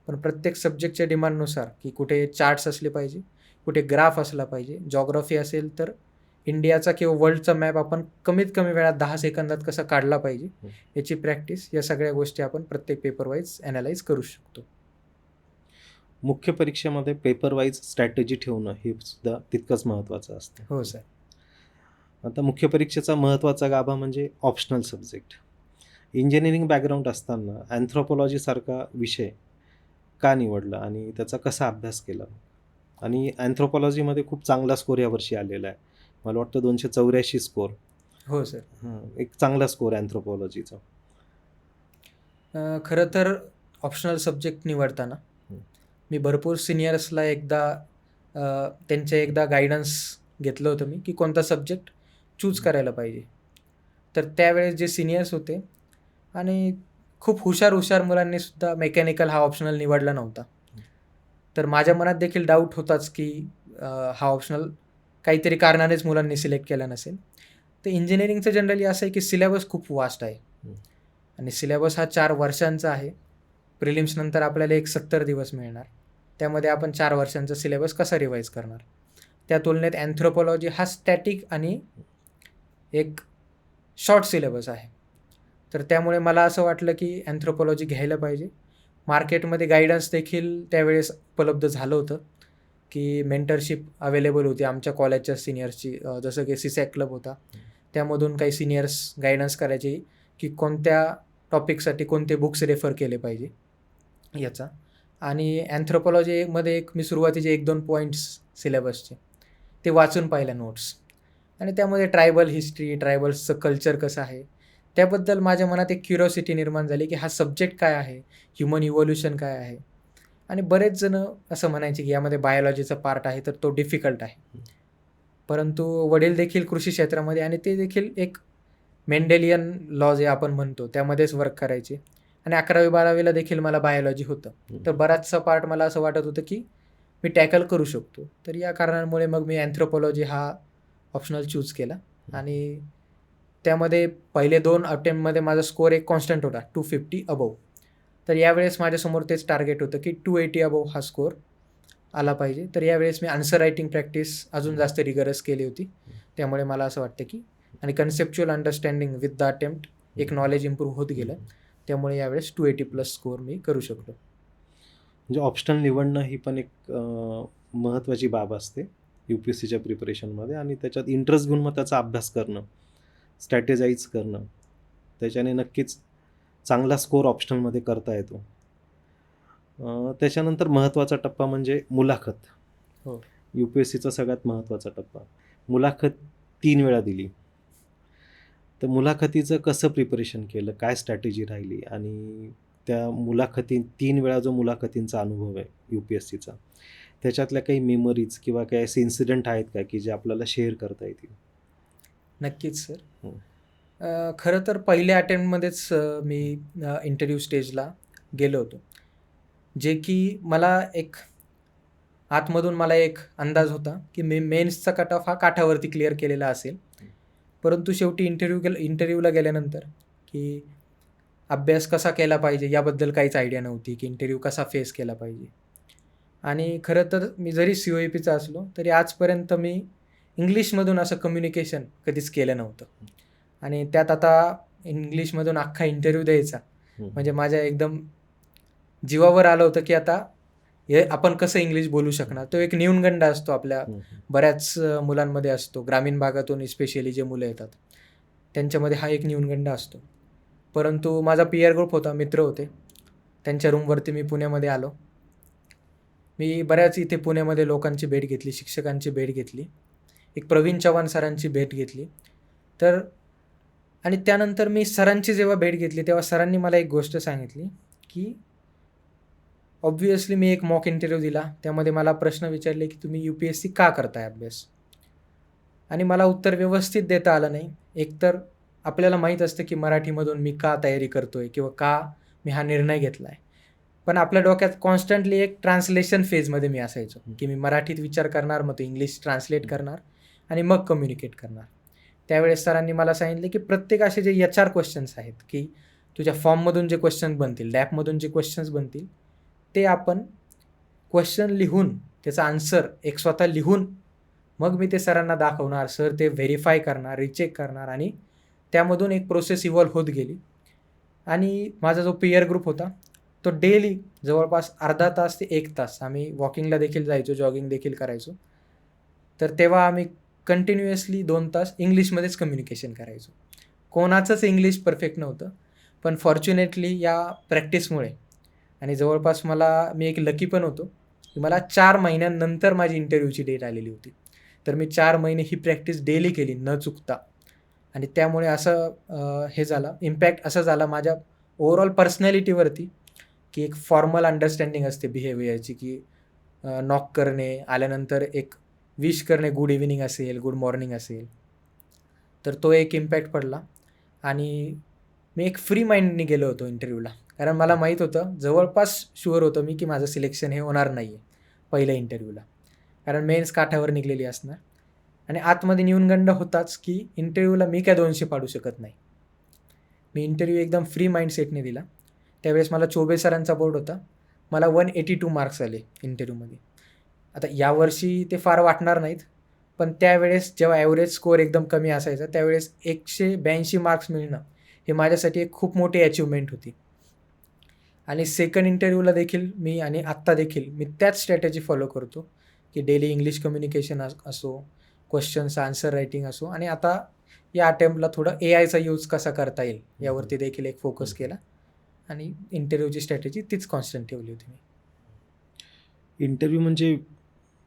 पण प्रत्येक सब्जेक्टच्या डिमांडनुसार की कुठे चार्ट्स असले पाहिजे, कुठे ग्राफ असला पाहिजे, जॉग्राफी असेल तर इंडियाचा किंवा वर्ल्डचा मॅप आपण कमीत कमी वेळात 10 सेकंदात कसा काढला पाहिजे याची प्रॅक्टिस, या सगळ्या गोष्टी आपण प्रत्येक पेपर वाईज ॲनालाइज करू शकतो. मुख्य परीक्षेमध्ये पेपर वाईज स्ट्रॅटेजी ठेवणं हे सुद्धा तितकंच महत्त्वाचं असतं. हो सर. आता मुख्य परीक्षेचा महत्त्वाचा गाभा म्हणजे ऑप्शनल सब्जेक्ट. इंजिनिअरिंग बॅकग्राऊंड असताना अँथ्रोपॉलॉजीसारखा विषय का निवडला आणि त्याचा कसा अभ्यास केला? आणि अँथ्रोपॉलॉजीमध्ये खूप चांगला स्कोअर यावर्षी आलेला आहे, मला वाटतं 284 स्कोअर. हो सर. एक चांगला स्कोअर आहे अँथ्रोपॉलॉजीचा. खरं तर ऑप्शनल सब्जेक्ट निवडताना मी भरपूर सिनियर्सला एकदा गायडन्स घेतलं होतं मी की कोणता सब्जेक्ट चूज करायला पाहिजे. तर त्यावेळेस जे सिनियर्स होते आणि खूप हुशार मुलांनीसुद्धा मेकॅनिकल हा ऑप्शनल निवडला नव्हता. तर माझ्या मनात देखील डाऊट होताच की हा ऑप्शनल काहीतरी कारणानेच मुलांनी सिलेक्ट केला नसेल. तर इंजिनिअरिंगचं जनरली असं आहे की सिलेबस खूप वास्ट आहे आणि सिलेबस हा 4 वर्षांचा आहे. प्रिलिम्सनंतर आपल्याला एक 70 दिवस मिळणार, त्यामध्ये आपण 4 वर्षांचा सिलेबस कसा रिवाईज करणार? त्या तुलनेत अँथ्रोपॉलॉजी हा स्टॅटिक आणि एक शॉर्ट सिलेबस आहे. तर त्यामुळे मला असं वाटलं की अँथ्रोपॉलॉजी घ्यायला पाहिजे. मार्केटमध्ये गायडन्स देखील त्यावेळेस उपलब्ध झालं होतं की मेंटरशिप अवेलेबल होती आमच्या कॉलेजच्या सिनियर्सची, जसं की CSAC क्लब होता, त्यामधून काही सिनियर्स गायडन्स करायचे की कोणत्या टॉपिकसाठी कोणते बुक्स रेफर केले पाहिजे याचा. आणि अँथ्रोपॉलॉजीमध्ये मी सुरुवातीचे 1-2 पॉईंट्स सिलेबसचे ते वाचून पाहिल्या नोट्स, आणि त्यामध्ये ट्रायबल हिस्ट्री, ट्रायबल्सचं कल्चर कसं आहे त्याबद्दल माझ्या मनात एक क्युरिओसिटी निर्माण झाली की हा सब्जेक्ट काय आहे, ह्युमन इव्होल्युशन काय आहे. आणि बरेच जण असं म्हणायचे की यामध्ये बायोलॉजीचा पार्ट आहे तर तो डिफिकल्ट आहे, परंतु वडील देखील कृषी क्षेत्रामध्ये आणि ते देखील एक मेंडेलियन लॉ जे आपण म्हणतो त्यामध्येच वर्क करायचे आणि 11वी-12वीला देखील मला बायोलॉजी होतं. तर बराचसा पार्ट मला असं वाटत होतं की मी टॅकल करू शकतो. तर या कारणांमुळे मग मी अँथ्रोपॉलॉजी हा ऑप्शनल चूज केला आणि त्यामध्ये पहिले 2 अटेम्प्टमध्ये माझा स्कोर एक कॉन्स्टंट होता 250 अबोव्ह. तर यावेळेस माझ्यासमोर तेच टार्गेट होतं की 280 अबोव्ह हा स्कोर आला पाहिजे. तर यावेळेस मी आन्सर रायटिंग प्रॅक्टिस अजून जास्त रिगरस केली होती. त्यामुळे मला असं वाटतं की आणि conceptual understanding with the attempt एक नॉलेज इम्प्रूव्ह होत गेलं. त्यामुळे यावेळेस 280 प्लस स्कोर मी करू शकलो. म्हणजे ऑप्शनल निवडणं ही पण एक महत्त्वाची बाब असते UPSCच्या प्रिपरेशनमध्ये आणि त्याच्यात इंटरेस्ट घेऊन मग त्याचा अभ्यास करणं, स्ट्रॅटेजाईज करणं, त्याच्याने नक्कीच चांगला स्कोर ऑप्शनलमध्ये करता येतो. त्याच्यानंतर महत्त्वाचा टप्पा म्हणजे मुलाखत. हो. UPSCचा सगळ्यात महत्त्वाचा टप्पा. मुलाखत 3 वेळा दिली. तर मुलाखतीचं कसं प्रिपरेशन केलं? काय स्ट्रॅटेजी राहिली? आणि त्या 3 वेळा जो मुलाखतींचा अनुभव आहे UPSCचा, त्याच्यातल्या काही मेमरीज किंवा काही असे इन्सिडेंट आहेत का की जे आपल्याला शेअर करता येतील? नक्कीच सर. हं. खरं तर पहिल्या अटेम्प्टमध्येच मी इंटरव्ह्यू स्टेजला गेलो होतो. जे की मला एक आतमधून मला एक अंदाज होता की मी मेन्सचा कट ऑफ हा काठावरती क्लिअर केलेला असेल. परंतु शेवटी इंटरव्ह्यूला गेल्यानंतर की अभ्यास कसा केला पाहिजे याबद्दल काहीच आयडिया नव्हती की इंटरव्ह्यू कसा फेस केला पाहिजे. आणि खरं तर मी जरी COEPचा असलो तरी आजपर्यंत मी इंग्लिशमधून असं कम्युनिकेशन कधीच केलं नव्हतं. आणि त्यात आता इंग्लिशमधून अख्खा इंटरव्ह्यू द्यायचा म्हणजे माझ्या एकदम जीवावर आलं होतं की आता हे आपण कसं इंग्लिश बोलू शकणार. तो एक न्यूनगंड असतो आपल्या बऱ्याच मुलांमध्ये असतो. ग्रामीण भागातून स्पेशली जे मुलं येतात त्यांच्यामध्ये हा एक न्यूनगंड असतो. परंतु माझा पीअर ग्रुप होता, मित्र होते. त्यांच्या रूमवरती मी पुण्यामध्ये आलो. मी बऱ्याच इथे पुण्यामध्ये लोकांची भेट घेतली, शिक्षकांची भेट घेतली. एक प्रवीण चव्हाण सरांची भेट घेतली. तर आणि त्यानंतर मी सरांची जेव्हा भेट घेतली तेव्हा सरांनी मला एक गोष्ट सांगितली की ऑब्व्हियसली मी एक मॉक इंटरव्ह्यू दिला. त्यामध्ये मला प्रश्न विचारले की तुम्ही UPSC का करताय अभ्यास? आणि मला उत्तर व्यवस्थित देता आलं नाही. एकतर आपल्याला माहीत असतं की मराठीमधून मी का तयारी करतोय किंवा का मी हा निर्णय घेतला आहे. पण आपल्या डोक्यात कॉन्स्टंटली एक ट्रान्सलेशन फेजमध्ये मी असायचो की मी मराठीत विचार करणार, मग तो इंग्लिश ट्रान्सलेट करणार आणि मग कम्युनिकेट करणार. त्यावेळेस सरांनी मला सांगितलं की प्रत्येक असे जे HR क्वेश्चन्स आहेत की तुझ्या फॉर्ममधून जे क्वेश्चन बनतील, लॅबमधून जे क्वेश्चन्स बनतील ते आपण क्वेश्चन लिहून त्याचा आन्सर एक स्वतः लिहून मग मी ते सरांना दाखवणार. सर ते व्हेरीफाय करणार, रिचेक करणार आणि त्यामधून एक प्रोसेस इव्हॉल्व होत गेली. आणि माझा जो पीअर ग्रुप होता तो डेली जवळपास अर्धा तास ते 1 तास आम्ही वॉकिंगला देखील जायचो, जॉगिंग देखील करायचो. तर तेव्हा आम्ही कंटिन्युअसली 2 तास इंग्लिशमध्येच कम्युनिकेशन करायचो. कोणाचंच इंग्लिश परफेक्ट नव्हतं. पण फॉर्च्युनेटली या प्रॅक्टिसमुळे आणि जवळपास मी एक लकी पण होतो की मला 4 महिन्यांनंतर माझी इंटरव्ह्यूची डेट आलेली होती. तर मी 4 महिने ही प्रॅक्टिस डेली केली न चुकता. आणि त्यामुळे असं हे झालं, इम्पॅक्ट असा झाला माझ्या ओव्हरऑल पर्सनॅलिटीवरती की एक फॉर्मल अंडरस्टँडिंग असते बिहेवियरची की नॉक करणे, आल्यानंतर एक विश करणे, गुड इव्हिनिंग असेल, गुड मॉर्निंग असेल. तर तो एक इम्पॅक्ट पडला आणि मी एक फ्री माइंडनी गेलो होतो इंटरव्ह्यूला. कारण मला माहीत होतं, जवळपास शुअर होतं मी की माझं सिलेक्शन हे होणार नाही आहे पहिल्या इंटरव्ह्यूला. कारण मेन्स काठावर निघलेली असणार आणि आतमध्ये न्यूनगंड होताच की इंटरव्ह्यूला मी काय 200 पाडू शकत नाही. मी इंटरव्ह्यू एकदम फ्री माइंडसेटने दिला. त्यावेळेस मला चोबे सरांचा बोर्ड होता. मला 182 मार्क्स आले इंटरव्ह्यूमध्ये. आता यावर्षी ते फार वाटणार नाहीत, पण त्यावेळेस जेव्हा ॲव्हरेज स्कोअर एकदम कमी असायचा त्यावेळेस 182 मार्क्स मिळणं हे माझ्यासाठी एक खूप मोठी अचिव्हमेंट होती. आणि सेकंड इंटरव्ह्यूला देखील मी आणि आत्ता देखील मी त्याच स्ट्रॅटेजी फॉलो करतो की डेली इंग्लिश कम्युनिकेशन असो, क्वेश्चन्स आन्सर रायटिंग असो आणि आता या अटेम्प्टला थोडं AIचा यूज कसा करता येईल यावरती देखील एक फोकस केला आणि इंटरव्ह्यूची स्ट्रॅटेजी तीच कॉन्स्टंट ठेवली होती मी. इंटरव्ह्यू म्हणजे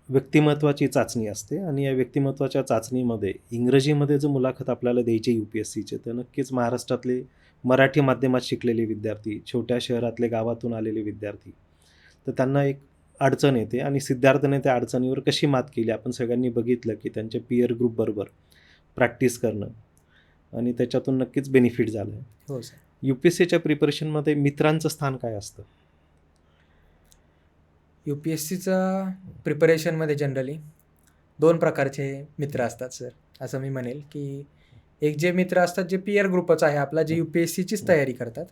व्यक्तिमत्त्वाची चाचणी असते आणि या व्यक्तिमत्त्वाच्या चाचणीमध्ये इंग्रजीमध्ये जर मुलाखत आपल्याला द्यायची UPSCचे तर नक्कीच महाराष्ट्रातले मराठी माध्यमात शिकलेले विद्यार्थी, छोट्या शहरातले गावातून आलेले विद्यार्थी, तर त्यांना एक अडचण येते आणि सिद्धार्थने त्या अडचणीवर कशी मात केली आपण सगळ्यांनी बघितलं की त्यांच्या पिअर ग्रुपबरोबर प्रॅक्टिस करणं आणि त्याच्यातून नक्कीच बेनिफिट झालं आहे. हो सर. UPSCच्या प्रिपरेशनमध्ये मित्रांचं स्थान काय असतं? UPSCचं प्रिपरेशनमध्ये जनरली 2 प्रकारचे मित्र असतात सर, असं मी म्हणेल, की एक जे मित्र असतात जे पीअर ग्रुपच आहे आपला, जे UPSCचीच तयारी करतात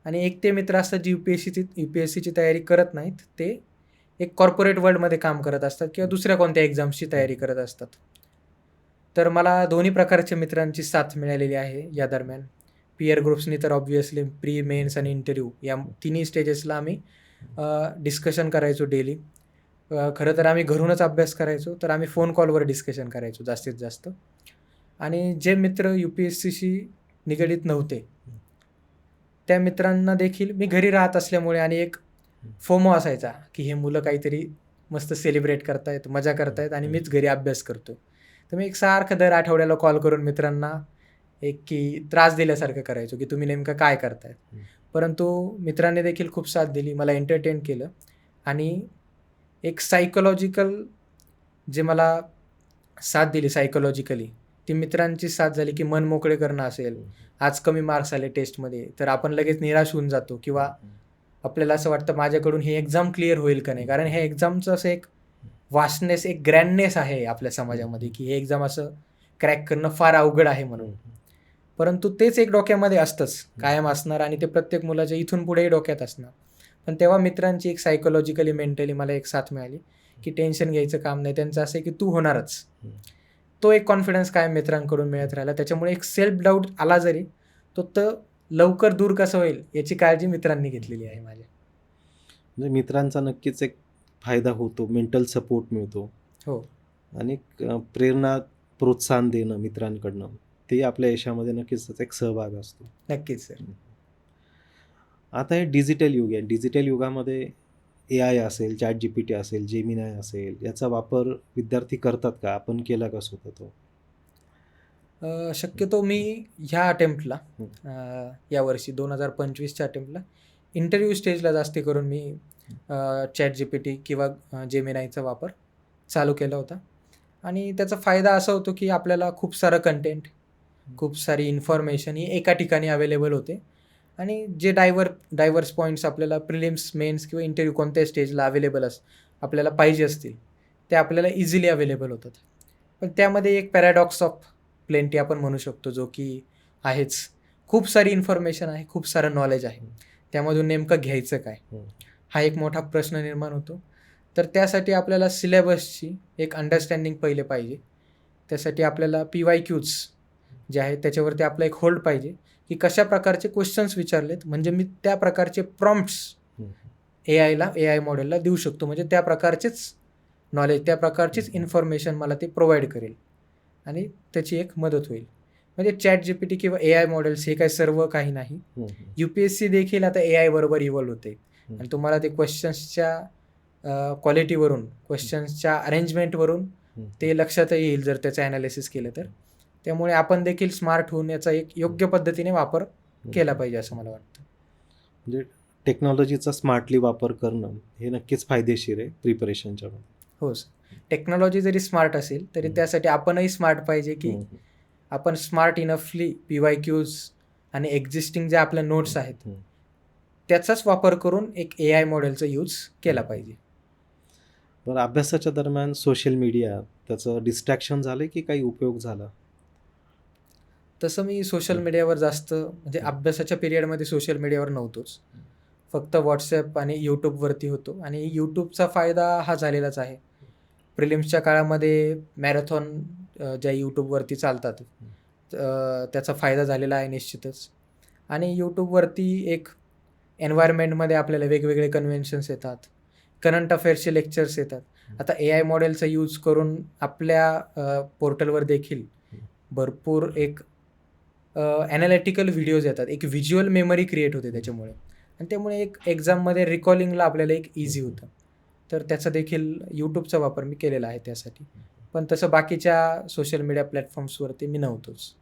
आणि एक ते मित्र असतात जे UPSCची तयारी करत नाहीत. ते एक कॉर्पोरेट वर्ल्डमध्ये काम करत असतात किंवा दुसऱ्या कोणत्या एक्झाम्सची तयारी करत असतात. तर मला दोन्ही प्रकारच्या मित्रांची साथ मिळालेली आहे या दरम्यान. पीअर ग्रुप्सनी तर ऑब्व्हियसली प्री, मेन्स आणि इंटरव्ह्यू या तिन्ही स्टेजेसला आम्ही डिस्कशन करायचो डेली. खरं तर आम्ही घरूनच अभ्यास करायचो, तर आम्ही फोन कॉलवर डिस्कशन करायचो जास्तीत जास्त. आणि जे मित्र UPSCशी निगडीत नव्हते, त्या मित्रांना देखील मी घरी राहत असल्यामुळे आणि एक फोमो असायचा, की हे मुलं काहीतरी मस्त सेलिब्रेट करतायत, मजा करतायत आणि मीच घरी अभ्यास करतो. तर मी एक सारखं दर आठवड्याला कॉल करून मित्रांना की त्रास दिल्यासारखं करायचो, की तुम्ही नेमकं काय करताय? परंतु मित्रांनी देखील खूप साथ दिली, मला एंटरटेन केलं आणि एक सायकॉलॉजिकल जे मला साथ दिली सायकॉलॉजिकली, ती मित्रांची साथ झाली, की मन मोकळे करणं असेल. आज कमी मार्क्स आले टेस्टमध्ये, तर आपण लगेच निराश होऊन जातो किंवा आपल्याला असं वाटतं माझ्याकडून ही एक्झाम क्लिअर होईल का नाही? कारण हे एक्झामचं असं एक वास्टनेस, एक ग्रँडनेस आहे आपल्या समाजामध्ये, की हे एक्झाम असं क्रॅक करणं फार अवघड आहे म्हणून. परंतु तेच एक डोक्यामध्ये असतंच, कायम असणार आणि ते प्रत्येक मुलाच्या इथून पुढेही डोक्यात असणार. पण तेव्हा मित्रांची एक सायकॉलॉजिकली, मेंटली मला एक साथ मिळाली, की टेन्शन घ्यायचं काम नाही. त्यांचं असं आहे की तू होणारच. तो एक कॉन्फिडन्स कायम मित्रांकडून मिळत राहिला. त्याच्यामुळे एक सेल्फ डाऊट आला जरी, तो लवकर दूर कसं होईल याची काळजी मित्रांनी घेतलेली आहे माझ्या. म्हणजे मित्रांचा नक्कीच एक फायदा होतो, मेंटल सपोर्ट मिळतो हो. आणि प्रेरणा, प्रोत्साहन देणं मित्रांकडनं, ते आपल्या यशामध्ये नक्कीच त्याचा एक सहभाग असतो. नक्कीच सर. आता हे डिजिटल युग आहे. डिजिटल युगामध्ये AI असेल, ChatGPT असेल, जेमिनाय असेल, याचा वापर विद्यार्थी करतात का? आपण केला का स्वतः तो? शक्यतो मी ह्या अटेम्प्टला यावर्षी 2025च्या अटेम्प्टला इंटरव्ह्यू स्टेजला जास्ती करून मी ChatGPT किंवा जेमिनायचा वापर चालू केला होता आणि त्याचा फायदा असा होतो की आपल्याला खूप सारं कंटेंट, खूप सारी इन्फॉर्मेशन ही एका ठिकाणी अवेलेबल होते आणि जे डायव्हर्स पॉईंट्स आपल्याला प्रिलिम्स, मेन्स किंवा इंटरव्ह्यू कोणत्याही स्टेजला अवेलेबल आपल्याला पाहिजे असतील, ते आपल्याला इझिली अवेलेबल होतात. पण त्यामध्ये एक पॅराडॉक्स ऑफ प्लेंटी आपण म्हणू शकतो, जो की आहेच. खूप सारी इन्फॉर्मेशन आहे, खूप सारं नॉलेज आहे. त्यामधून नेमकं घ्यायचं काय? हा एक मोठा प्रश्न निर्माण होतो. तर त्यासाठी आपल्याला सिलेबसची एक अंडरस्टँडिंग पहिले पाहिजे. त्यासाठी आपल्याला PYQs जे आहेत त्याच्यावरती आपला एक होल्ड पाहिजे, की कशा प्रकारचे क्वेश्चन्स विचारलेत, म्हणजे मी त्या प्रकारचे प्रॉम्प्ट्स AI मॉडेलला देऊ शकतो. म्हणजे त्या प्रकारचेच नॉलेज, त्या प्रकारचीच इन्फॉर्मेशन मला ते प्रोव्हाइड करेल आणि त्याची एक मदत होईल. म्हणजे ChatGPT किंवा AI मॉडेल्स हे काही सर्व काही नाही. UPSC देखील आता AI बरोबर इव्हॉल्व होते आणि तुम्हाला ते क्वेश्चन्सच्या क्वालिटीवरून, क्वेश्चन्सच्या अरेंजमेंटवरून ते लक्षात येईल जर त्याचं ॲनालिसिस केलं तर. त्यामुळे आपण देखील स्मार्ट होऊन याचा एक योग्य पद्धतीने वापर केला पाहिजे असं मला वाटतं. म्हणजे टेक्नॉलॉजीचा स्मार्टली वापर करणं हे नक्कीच फायदेशीर आहे प्रिपरेशनच्या मध्ये. हो सर. टेक्नॉलॉजी जरी स्मार्ट असेल तरी त्यासाठी आपणही स्मार्ट पाहिजे, की आपण स्मार्ट इनफली PYQs आणि एक्झिस्टिंग ज्या आपल्या नोट्स आहेत त्याचाच वापर करून एक AI मॉडेलचा यूज केला पाहिजे. बरं, अभ्यासाच्या दरम्यान सोशल मीडिया त्याचं डिस्ट्रॅक्शन झालं की काही उपयोग झाला? तसं मी सोशल मीडियावर जास्त म्हणजे अभ्यासाच्या पिरियडमध्ये सोशल मीडियावर नव्हतोच. फक्त WhatsApp आणि YouTubeवरती होतो आणि YouTubeचा फायदा हा झालेलाच आहे. प्रिलिम्सच्या काळामध्ये मॅरेथॉन ज्या YouTubeवरती चालतात त्याचा फायदा झालेला आहे निश्चितच. आणि YouTubeवरती एक एन्व्हायर्नमेंटमध्ये आपल्याला वेगवेगळे कन्व्हेन्शन्स येतात, करंट अफेअर्सचे लेक्चर्स येतात. आता AI मॉडेलचा यूज करून आपल्या पोर्टलवर देखील भरपूर एक ॲनालिटिकल व्हिडिओज येतात. एक व्हिज्युअल मेमरी क्रिएट होते त्याच्यामुळे आणि त्यामुळे एक एक्झाममध्ये रिकॉलिंगला आपल्याला एक इझी होतं. तर त्याचा देखील YouTubeचा वापर मी केलेला आहे त्यासाठी. पण तसं बाकीच्या सोशल मीडिया प्लॅटफॉर्म्सवरती मी नव्हतोच.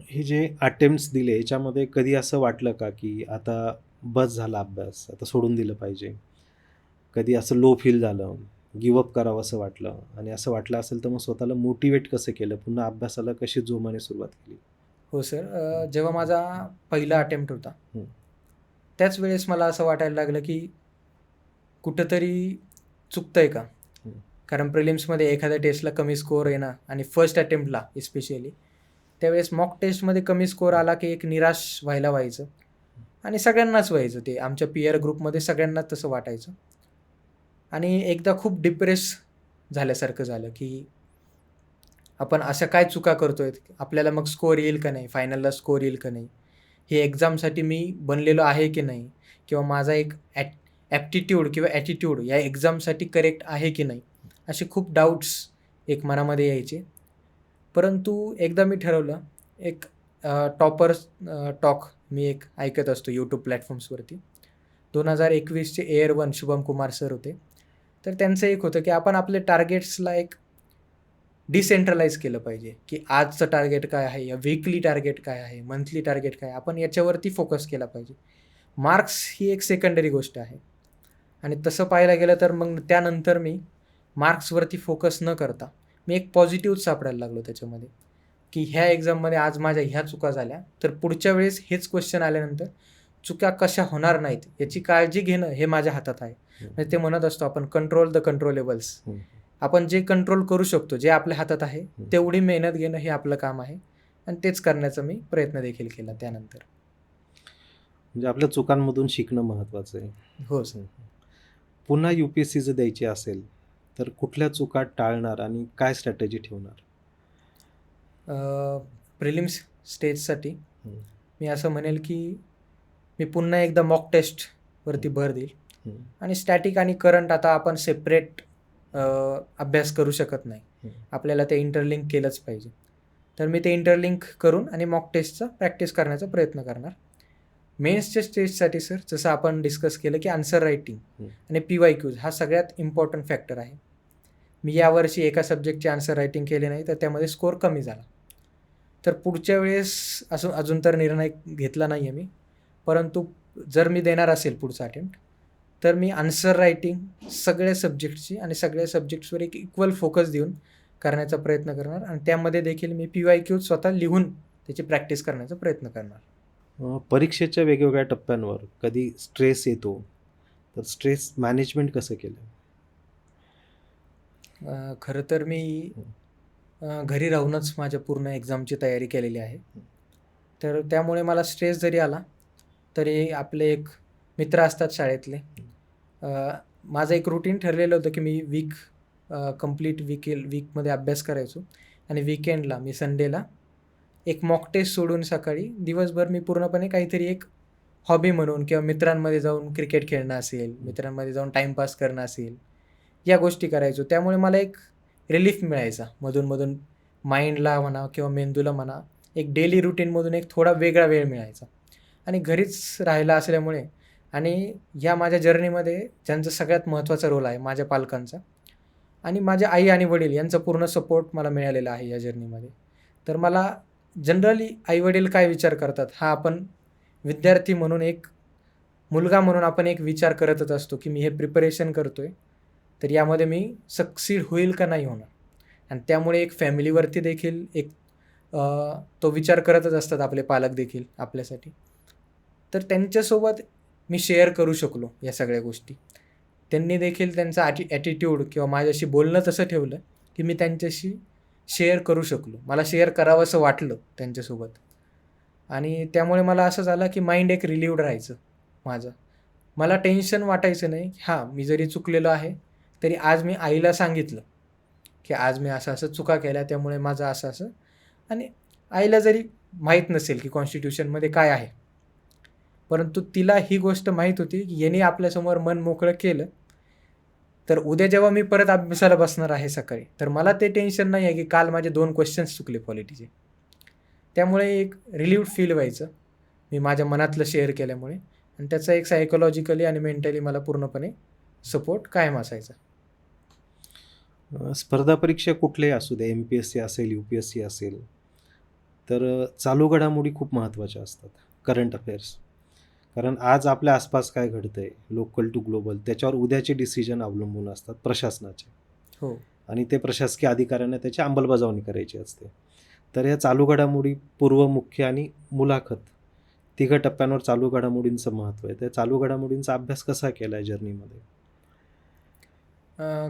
हे जे अटेम्प्ट्स दिले याच्यामध्ये कधी असं वाटलं का की आता बस झाला अभ्यास, आता सोडून दिलं पाहिजे? कधी असं लो फील झालं, गिवअप करावं असं वाटलं, आणि असं वाटलं असेल तर मग स्वतःला मोटिवेट कसं केलं, पुन्हा अभ्यासाला कशी जोमाने सुरुवात केली? हो सर. जेव्हा माझा पहिला अटेम्प्ट होता, हं. त्याच वेळेस मला असं वाटायला लागलं की कुठंतरी चुकतंय का? हं. कारण प्रिलिम्समध्ये एखाद्या टेस्टला कमी स्कोअर येणं आणि फर्स्ट अटेम्प्टला स्पेशली त्यावेळेस मॉक टेस्टमध्ये कमी स्कोअर आला की एक निराश व्हायचं आणि सगळ्यांनाच व्हायचं ते. आमच्या पीअर ग्रुपमध्ये सगळ्यांनाच तसं वाटायचं आणि एकदा खूप डिप्रेस झाल्यासारखं झालं की आपण अशा काय चुका करतोय? आपल्याला मग स्कोअर येईल का नाही? फायनलला स्कोअर येईल का नाही? हे एक्झामसाठी मी बनलेलो आहे की नाही? किंवा माझा एक ॲप्टिट्यूड किंवा ॲटिट्यूड या एक्झामसाठी करेक्ट आहे की नाही? असे खूप डाऊट्स एक मनामध्ये यायचे. परंतु एकदा मी ठरवलं, एक टॉपर्स टॉक मी एक ऐकत असतो यूट्यूब प्लॅटफॉर्म्सवरती. 2021चे AIR one Shubham Kumar sir होते. तर त्यांचं एक होतं की आपण आपले टार्गेट्सला एक डिसेंट्रलाइज केलं पाहिजे, की आजचं टार्गेट काय आहे? या वीकली टार्गेट काय आहे? मंथली टार्गेट काय आहे? आपण याच्यावरती फोकस केला पाहिजे. मार्क्स ही एक सेकंडरी गोष्ट आहे आणि तसं पाहायला गेलं तर मग त्यानंतर मी मार्क्सवरती फोकस न करता मी एक पॉझिटिव्ह सापडायला लागलो त्याच्यामध्ये, की ह्या एक्झाममध्ये आज माझ्या ह्या चुका झाल्या, तर पुढच्या वेळेस हेच क्वेश्चन आल्यानंतर चुका कशा होणार नाहीत याची काळजी घेणं हे माझ्या हातात आहे. म्हणजे ते म्हणत असतो आपण कंट्रोल द कंट्रोलेबल्स. आपण जे कंट्रोल करू शकतो, जे आपल्या हातात आहे, तेवढी मेहनत घेणं हे आपलं काम आहे आणि तेच करण्याचा मी प्रयत्न देखील केला त्यानंतर. म्हणजे आपल्या चुकांमधून शिकणं महत्त्वाचं आहे. हो सर. पुन्हा UPSC जर द्यायची असेल, तर कुठल्या चुका टाळणार आणि काय स्ट्रॅटेजी ठेवणार? प्रिलिम्स स्टेजसाठी हं. मी असं म्हणेल की मी पुन्हा एकदा मॉक टेस्टवरती भर देईल हं. आणि स्टॅटिक आणि करंट आता आपण सेपरेट अभ्यास करू शकत नाही. हं. आपल्याला ते इंटरलिंक केलंच पाहिजे. तर मी ते इंटरलिंक करून आणि मॉक टेस्टचा प्रॅक्टिस करण्याचा प्रयत्न करणार. मेन्सच्या स्टेजसाठी सर जसं आपण डिस्कस केलं की आन्सर रायटिंग आणि PYQs हा सगळ्यात इम्पॉर्टंट फॅक्टर आहे. मी यावर्षी एका सब्जेक्टचे आन्सर रायटिंग केले नाही, तर त्यामध्ये स्कोअर कमी झाला. तर पुढच्या वेळेस अजून तर निर्णय घेतला नाही आहे मी. परंतु जर मी देणार असेल पुढचा अटेम्प्ट, तर मी आन्सर रायटिंग सगळ्या सब्जेक्टची आणि सगळ्या सब्जेक्ट्सवर एक इक्वल फोकस देऊन करण्याचा प्रयत्न करणार आणि त्यामध्ये देखील मी PYQ स्वतः लिहून त्याची प्रॅक्टिस करण्याचा प्रयत्न करणार. परीक्षेच्या वेगवेगळ्या टप्प्यांवर कधी स्ट्रेस येतो, तर स्ट्रेस मॅनेजमेंट कसं केलं? खरं तर मी घरी राहूनच माझ्या पूर्ण एक्झामची तयारी केलेली आहे. तर त्यामुळे मला स्ट्रेस जरी आला, तरी आपले एक मित्र असतात शाळेतले. माझं एक रूटीन ठरलेलं होतं की मी कंप्लीट वीकमध्ये अभ्यास करायचो आणि वीकेंडला मी संडेला एक मॉक टेस्ट सोडून सकाळी दिवसभर मी पूर्णपणे काहीतरी एक हॉबी म्हणून किंवा मित्रांमध्ये जाऊन क्रिकेट खेळणं असेल, मित्रांमध्ये जाऊन टाईमपास करणं असेल, या गोष्टी करायचो. त्यामुळे मला एक रिलीफ मिळायचा मधून माइंडला म्हणा किंवा मेंदूला म्हणा, एक डेली रूटीनमधून एक थोडा वेगळा वेळ मिळायचा. आणि घरीच राहिला असल्यामुळे आणि या माझ्या जर्नीमध्ये ज्यांचा सगळ्यात महत्त्वाचा रोल आहे माझ्या पालकांचा आणि माझ्या आई आणि वडील यांचा पूर्ण सपोर्ट मला मिळालेला आहे या जर्नीमध्ये. तर मला जनरली आई-वडील काय विचार करतात, हा आपण विद्यार्थी म्हणून एक मुलगा म्हणून आपण एक विचार करतच असतो की मी हे प्रिपरेशन करतोय, तर यामध्ये मी सक्सीड होईल का नाही होणार. आणि त्यामुळे एक फॅमिलीवरती देखील एक तो विचार करतच असतात आपले पालक देखील आपल्यासाठी. तर त्यांच्यासोबत मी शेअर करू शकलो या सगळ्या गोष्टी. त्यांनी देखील त्यांचा ॲटिट्यूड किंवा माझ्याशी बोलणं तसं ठेवलं की मी त्यांच्याशी शेअर करू शकलो. मला शेअर करावंसं वाटलं त्यांच्यासोबत आणि त्यामुळे मला असं झालं की माइंड एक रिलीव्हड राहायचं माझं. मला टेन्शन वाटायचं नाही. हां, मी जरी चुकलेलो आहे, तरी आज मी आईला सांगितलं की आज मी असं चुका केल्या, त्यामुळे माझं असं आणि आईला जरी माहीत नसेल की कॉन्स्टिट्यूशनमध्ये काय आहे, परंतु तिला ही गोष्ट माहीत होती की याने आपल्यासमोर मन मोकळं केलं, तर उद्या जेव्हा मी परत अभ्यासाला बसणार आहे सकाळी, तर मला ते टेन्शन नाही आहे की काल माझे 2 क्वेश्चन्स चुकले पॉलिटीचे. त्यामुळे एक रिलीव्हड फील व्हायचं मी माझ्या मनातलं शेअर केल्यामुळे आणि त्याचा एक सायकोलॉजिकली आणि मेंटली मला पूर्णपणे सपोर्ट कायम असायचा. स्पर्धा परीक्षा कुठल्याही असू द्या, MPSC असेल, UPSC असेल, तर चालू घडामोडी खूप महत्त्वाच्या असतात, करंट अफेअर्स. कारण आज आपल्या आसपास काय घडतंय लोकल टू ग्लोबल त्याच्यावर उद्याचे डिसिजन अवलंबून असतात प्रशासनाचे, हो. आणि ते प्रशासकीय अधिकाऱ्यांना त्याची अंमलबजावणी करायची असते. तर या चालू घडामोडी, पूर्व, मुख्य आणि मुलाखत तिघं टप्प्यांवर चालू घडामोडींचं महत्त्व आहे. त्या चालू घडामोडींचा अभ्यास कसा केला आहे जर्नीमध्ये?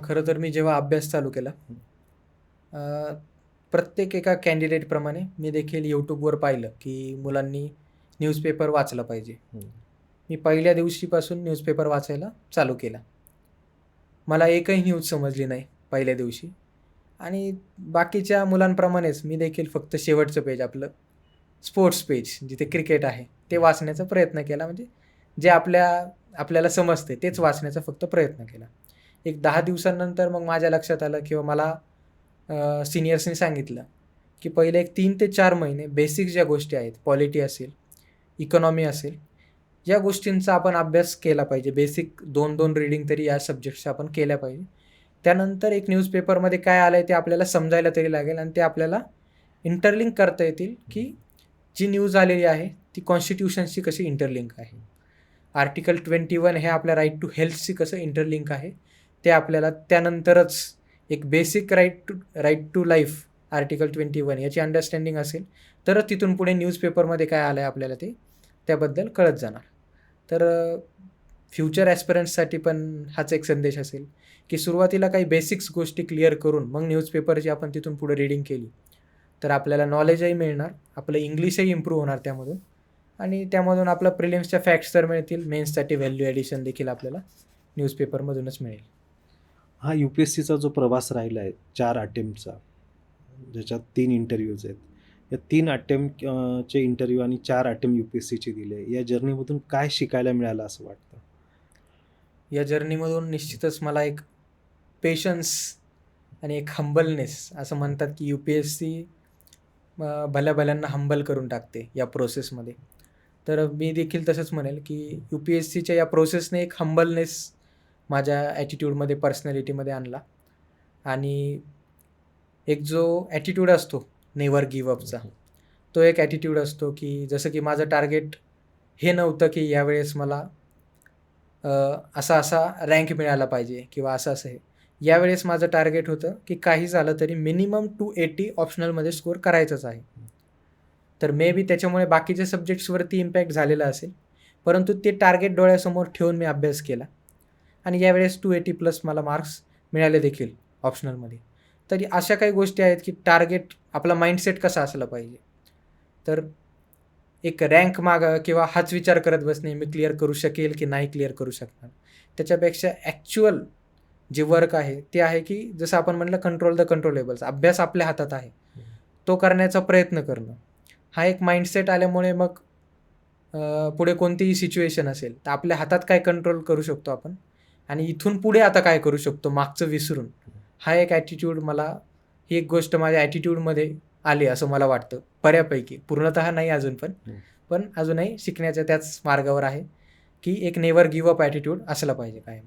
खरं तर मी जेव्हा अभ्यास चालू केला, अ, प्रत्येक एका कॅन्डिडेटप्रमाणे मी देखील यूट्यूबवर पाहिलं की मुलांनी न्यूजपेपर वाचला पाहिजे. मी पहिल्या दिवशीपासून न्यूजपेपर वाचायला चालू केला. मला एकही न्यूज समजली नाही पहिल्या दिवशी आणि बाकीच्या मुलांप्रमाणेच मी देखील फक्त शेवटचं पेज, आपलं स्पोर्ट्स पेज जिथे क्रिकेट आहे, ते वाचण्याचा प्रयत्न केला. म्हणजे जे आपल्याला समजते तेच वाचण्याचा फक्त प्रयत्न केला. एक 10 दिवसांनंतर मग माझ्या लक्षात आलं किंवा मला सिनियर्सनी सांगितलं की पहिले एक 3 ते 4 महिने बेसिक ज्या गोष्टी आहेत, पॉलिटी असेल, इकॉनॉमी असेल, या गोष्टींचा आपण अभ्यास केला पाहिजे. बेसिक 2-2 रीडिंग तरी या सब्जेक्टच्या आपण केल्या पाहिजे. त्यानंतर एक न्यूजपेपरमध्ये काय आलं आहे ते आपल्याला समजायला तरी लागेल आणि ते आपल्याला इंटरलिंक करता येतील की जी न्यूज आलेली आहे ती कॉन्स्टिट्यूशनशी कशी इंटरलिंक आहे. आर्टिकल 21 हे आपल्या राईट टू हेल्थशी कसं इंटरलिंक आहे ते आपल्याला त्यानंतरच एक basic right to life article 21 याची अंडरस्टँडिंग असेल तरच तिथून पुढे न्यूजपेपरमध्ये काय आलं आहे आपल्याला ते त्याबद्दल कळत जाणार. तर फ्युचर ॲस्पिरंट्ससाठी पण हाच एक संदेश असेल की सुरुवातीला काही बेसिक्स गोष्टी क्लिअर करून मग न्यूजपेपरची आपण तिथून पुढे रीडिंग केली तर आपल्याला नॉलेजही मिळणार, आपलं इंग्लिशही इम्प्रूव्ह होणार त्यामधून, आणि त्यामधून आपलं प्रिलिम्सच्या फॅक्ट्स तर मिळतील, मेन्ससाठी व्हॅल्यू ॲडिशन देखील आपल्याला न्यूजपेपरमधूनच मिळेल. हा UPSCचा जो प्रवास राहिला आहे 4 अटेम्प्टचा, ज्याच्यात 3 इंटरव्ह्यूज आहेत, या 3 अटेम्प्टचे इंटरव्ह्यू आणि 4 अटेम्प्ट UPSCचे दिले, या जर्नीमधून काय शिकायला मिळालं असं वाटतं? या जर्नीमधून निश्चितच मला एक पेशन्स आणि एक हंबलनेस, असं म्हणतात की UPSC भल्याभल्यांना हंबल करून टाकते या प्रोसेसमध्ये. तर मी देखील तसंच म्हणेल की UPSCच्या या प्रोसेसने एक हंबलनेस माझ्या ॲटिट्यूडमध्ये, पर्सनॅलिटीमध्ये आणला. आणि एक जो ॲटिट्यूड असतो नेव्हर गिव्ह अपचा, तो एक ॲटिट्यूड असतो की जसं की माझं टार्गेट हे नव्हतं की यावेळेस मला असा रँक मिळाला पाहिजे किंवा असं हे. यावेळेस माझं टार्गेट होतं की काही झालं तरी मिनिमम 280 ऑप्शनलमध्ये स्कोअर करायचंच आहे. तर मे बी त्याच्यामुळे बाकीच्या सब्जेक्ट्सवरती इम्पॅक्ट झालेला असेल, परंतु ते टार्गेट डोळ्यासमोर ठेवून मी अभ्यास केला आणि यावेळेस 280+ मला मार्क्स मिळाले देखील ऑप्शनलमध्ये. तरी अशा काही गोष्टी आहेत की टार्गेट, आपला माइंडसेट कसा असला पाहिजे. तर एक रँक मागं किंवा हाच विचार करत बसणे, मी क्लिअर करू शकेल की नाही क्लिअर करू शकणार, त्याच्यापेक्षा ॲक्च्युअल जे वर्क आहे ते आहे की जसं आपण म्हटलं कंट्रोल द कंट्रोलेबल्स, अभ्यास आपल्या हातात आहे, तो करण्याचा प्रयत्न करणं. हा एक माइंडसेट आल्यामुळे मग पुढे कोणतीही सिच्युएशन असेल तर आपल्या हातात काय कंट्रोल करू शकतो आपण आणि इथून पुढे आता काय करू शकतो मागचं विसरून, हा एक ॲटिट्यूड मला, ही एक गोष्ट माझ्या ॲटिट्यूडमध्ये आली असं मला वाटतं बऱ्यापैकी. पूर्णतः नाही अजून पण अजूनही शिकण्याच्या त्याच मार्गावर आहे की एक नेव्हर गिव्ह अप ॲटिट्यूड असला पाहिजे कायम.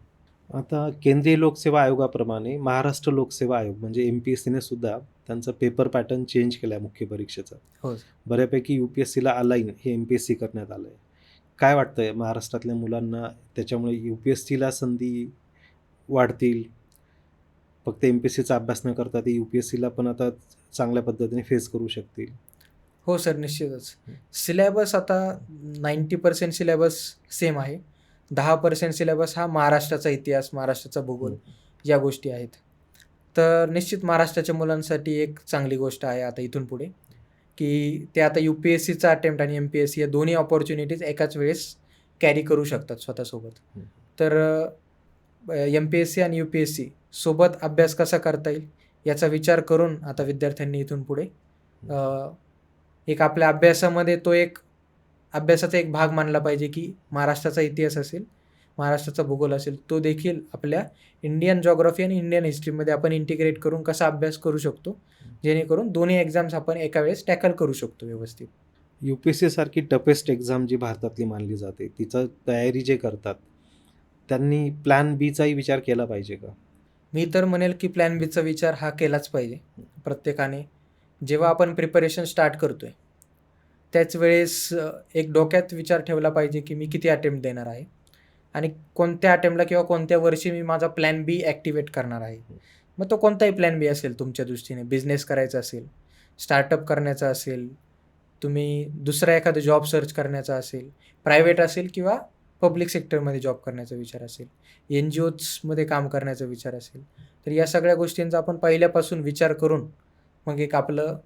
आता केंद्रीय लोकसेवा आयोगाप्रमाणे महाराष्ट्र लोकसेवा आयोग म्हणजे MPSCने सुद्धा त्यांचा पेपर पॅटर्न चेंज केला आहे मुख्य परीक्षेचा. हो. बऱ्यापैकी UPSCला अलाईन हे MPSC करण्यात आलं आहे. काय वाटतंय महाराष्ट्रातल्या मुलांना त्याच्यामुळे UPSCला संधी वाढतील? फक्त MPSCचा अभ्यास न करता ते UPSCला पण आता चांगल्या पद्धतीने फेस करू शकतील? हो सर, निश्चितच. सिलेबस आता 90% सिलेबस सेम आहे. 10% सिलेबस हा महाराष्ट्राचा इतिहास, महाराष्ट्राचा भूगोल या गोष्टी आहेत. तर निश्चित महाराष्ट्राच्या मुलांसाठी एक चांगली गोष्ट आहे आता इथून पुढे की ते आता UPSCचा अटेम्प्ट आणि MPSC या दोन्ही ऑपॉर्च्युनिटीज एकाच वेळेस कॅरी करू शकतात स्वतःसोबत. तर MPSC आणि UPSC सोबत अभ्यास कसा करता येईल याचा विचार करून आता विद्यार्थ्यांनी इथून पुढे एक आपल्या अभ्यासामध्ये तो एक अभ्यासाचा एक भाग मानला पाहिजे की महाराष्ट्राचा इतिहास असेल, महाराष्ट्राचा भूगोल असेल, तो देखील आपल्या इंडियन जॉग्राफी आणि इंडियन हिस्ट्रीमध्ये आपण इंटिग्रेट करून कसा अभ्यास करू शकतो, जेणेकरून दोन्ही एक्झाम्स आपण एका वेळेस टॅकल करू शकतो व्यवस्थित. UPSC सारखी टफेस्ट एक्झाम जी भारतातली मानली जाते, तिचं तयारी जे करतात त्यांनी प्लॅन बीचाही विचार केला पाहिजे का? मी तर म्हणेल की प्लॅन बीचा विचार हा केलाच पाहिजे प्रत्येकाने. जेव्हा आपण प्रिपरेशन स्टार्ट करतोय त्याच वेळेस एक डोक्यात विचार ठेवला पाहिजे की मी किती अटेम्प्ट देणार आहे आणि कोणत्या अटेम्प्टला किंवा कोणत्या वर्षी मी माझा प्लॅन बी ॲक्टिवेट करणार आहे. मग तो कोणताही प्लॅन बी असेल तुमच्या दृष्टीने, बिझनेस करायचा असेल, स्टार्टअप करण्याचा असेल, तुम्ही दुसरा एखादा जॉब सर्च करण्याचा असेल, प्रायव्हेट असेल किंवा पब्लिक सेक्टरमध्ये जॉब करण्याचा विचार असेल, NGOजमध्ये काम करण्याचा विचार असेल, तर या सगळ्या गोष्टींचा आपण पहिल्यापासून विचार करून मग एक आपलं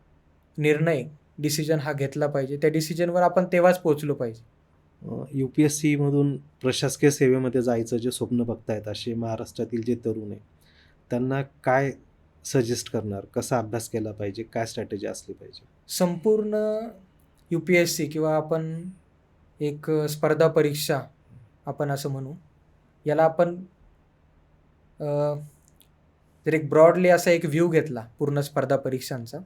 निर्णय, डिसिजन हा घेतला पाहिजे. त्या डिसिजनवर आपण तेव्हाच पोहोचलो पाहिजे. UPSC मधून प्रशासकीय सेवेमध्ये जायचं जे स्वप्न बघतायत असे महाराष्ट्रातील जे तरुण आहे, त्यांना काय सजेस्ट करणार? कसा अभ्यास केला पाहिजे? काय स्ट्रॅटेजी असली पाहिजे? संपूर्ण UPSC किंवा आपण एक स्पर्धा परीक्षा आपण असं म्हणू, याला आपण जर एक ब्रॉडली असा एक व्ह्यू घेतला पूर्ण स्पर्धा परीक्षांचा,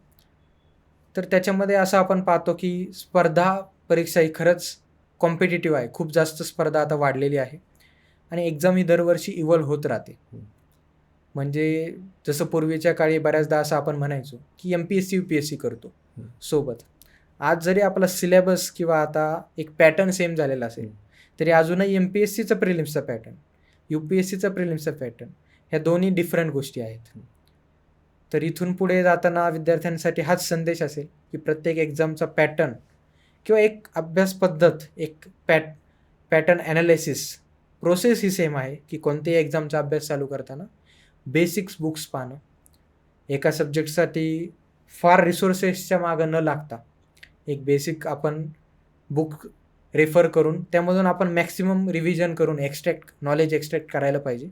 तर त्याच्यामध्ये असं आपण पाहतो की स्पर्धा परीक्षा ही खरंच कॉम्पिटिटिव्ह आहे. खूप जास्त स्पर्धा आता वाढलेली आहे आणि एक्झाम ही दरवर्षी इव्हॉल्व होत राहते. म्हणजे जसं पूर्वीच्या काळी बऱ्याचदा असं आपण म्हणायचो की MPSC UPSC करतो सोबत. आज जरी आपला सिलेबस किंवा आता एक पॅटर्न सेम झालेला असेल, तरी अजूनही MPSCचं प्रिलिम्सचा पॅटर्न, UPSCचा प्रिलिम्सचा पॅटर्न, ह्या दोन्ही डिफरंट गोष्टी आहेत. तर इथून पुढे जाताना विद्यार्थ्यांसाठी हाच संदेश असेल की प्रत्येक एक्झामचा पॅटर्न किंवा एक अभ्यास पद्धत, एक पॅटर्न ॲनालिसिस प्रोसेस ही सेम आहे की कोणत्याही एक्झामचा अभ्यास चालू करताना बेसिक्स बुक्स पाहणं, एका सब्जेक्टसाठी फार रिसोर्सेसच्या मागं न लागता एक बेसिक आपण बुक रेफर करून त्यामधून आपण मॅक्सिमम रिव्हिजन करून नॉलेज एक्स्ट्रॅक्ट करायला पाहिजे.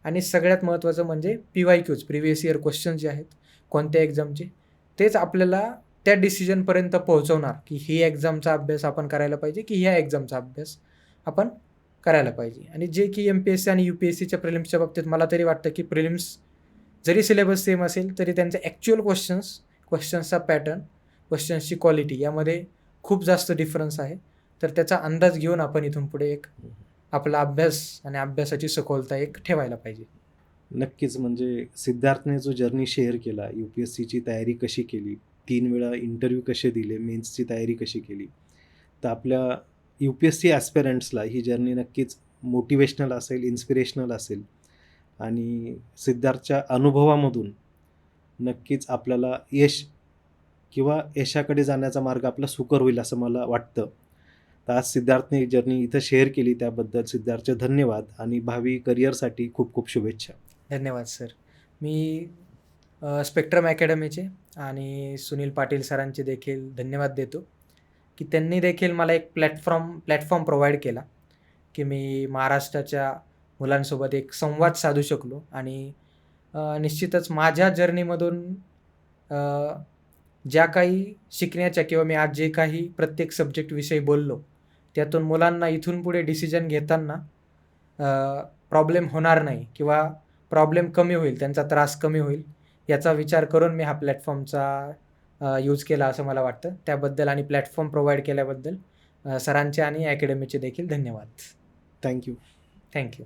आणि सगळ्यात महत्त्वाचं म्हणजे PYQs, प्रिव्हियस इयर क्वेश्चन जे आहेत कोणत्या एक्झामचे, तेच आपल्याला त्या डिसिजनपर्यंत पोहोचवणार की ही एक्झामचा अभ्यास आपण करायला पाहिजे की ह्या एक्झामचा अभ्यास आपण करायला पाहिजे. आणि जे की MPSC आणि UPSCच्या प्रिलिम्सच्या बाबतीत मला तरी वाटतं की प्रिलिम्स जरी सिलेबस सेम असेल तरी त्यांचे ॲक्च्युअल क्वेश्चन्सचा पॅटर्न, क्वेश्चन्सची क्वालिटी यामध्ये खूप जास्त डिफरन्स आहे. तर त्याचा अंदाज घेऊन आपण इथून पुढे एक आपला अभ्यास आणि अभ्यासाची सखोलता एक ठेवायला पाहिजे. नक्कीच. म्हणजे सिद्धार्थने जो जर्नी शेअर केला, UPSCची तयारी कशी केली, 3 वेळा इंटरव्ह्यू कसे दिले, मेन्सची तयारी कशी केली, तर आपल्या UPSC ॲस्पिरंट्सला ही जर्नी नक्कीच मोटिवेशनल असेल, इन्स्पिरेशनल असेल आणि सिद्धार्थच्या अनुभवामधून नक्कीच आपल्याला यश किंवा यशाकडे जाण्याचा मार्ग आपला सुकर होईल असं मला वाटतं. तर आज सिद्धार्थने जर्नी इथं शेअर केली त्याबद्दल सिद्धार्थचे धन्यवाद आणि भावी करिअरसाठी खूप खूप शुभेच्छा. धन्यवाद सर. मी स्पेक्ट्रम अकॅडमीचे आणि सुनील पाटील सरांचे देखील धन्यवाद देतो की त्यांनी देखील मला एक प्लॅटफॉर्म प्रोव्हाइड केला की मी महाराष्ट्राच्या मुलांसोबत एक संवाद साधू शकलो. आणि निश्चितच माझ्या जर्नीमधून ज्या काही शिकण्याच्या किंवा मी आज जे काही प्रत्येक सब्जेक्टविषयी बोललो, त्यातून मुलांना इथून पुढे डिसिजन घेताना प्रॉब्लेम होणार नाही किंवा प्रॉब्लेम कमी होईल, त्यांचा त्रास कमी होईल, याचा विचार करून मी हा प्लॅटफॉर्मचा यूज केला असं मला वाटतं. त्याबद्दल आणि प्लॅटफॉर्म प्रोव्हाइड केल्याबद्दल सरांचे आणि अकॅडमीचे देखील धन्यवाद. थँक्यू. थँक्यू.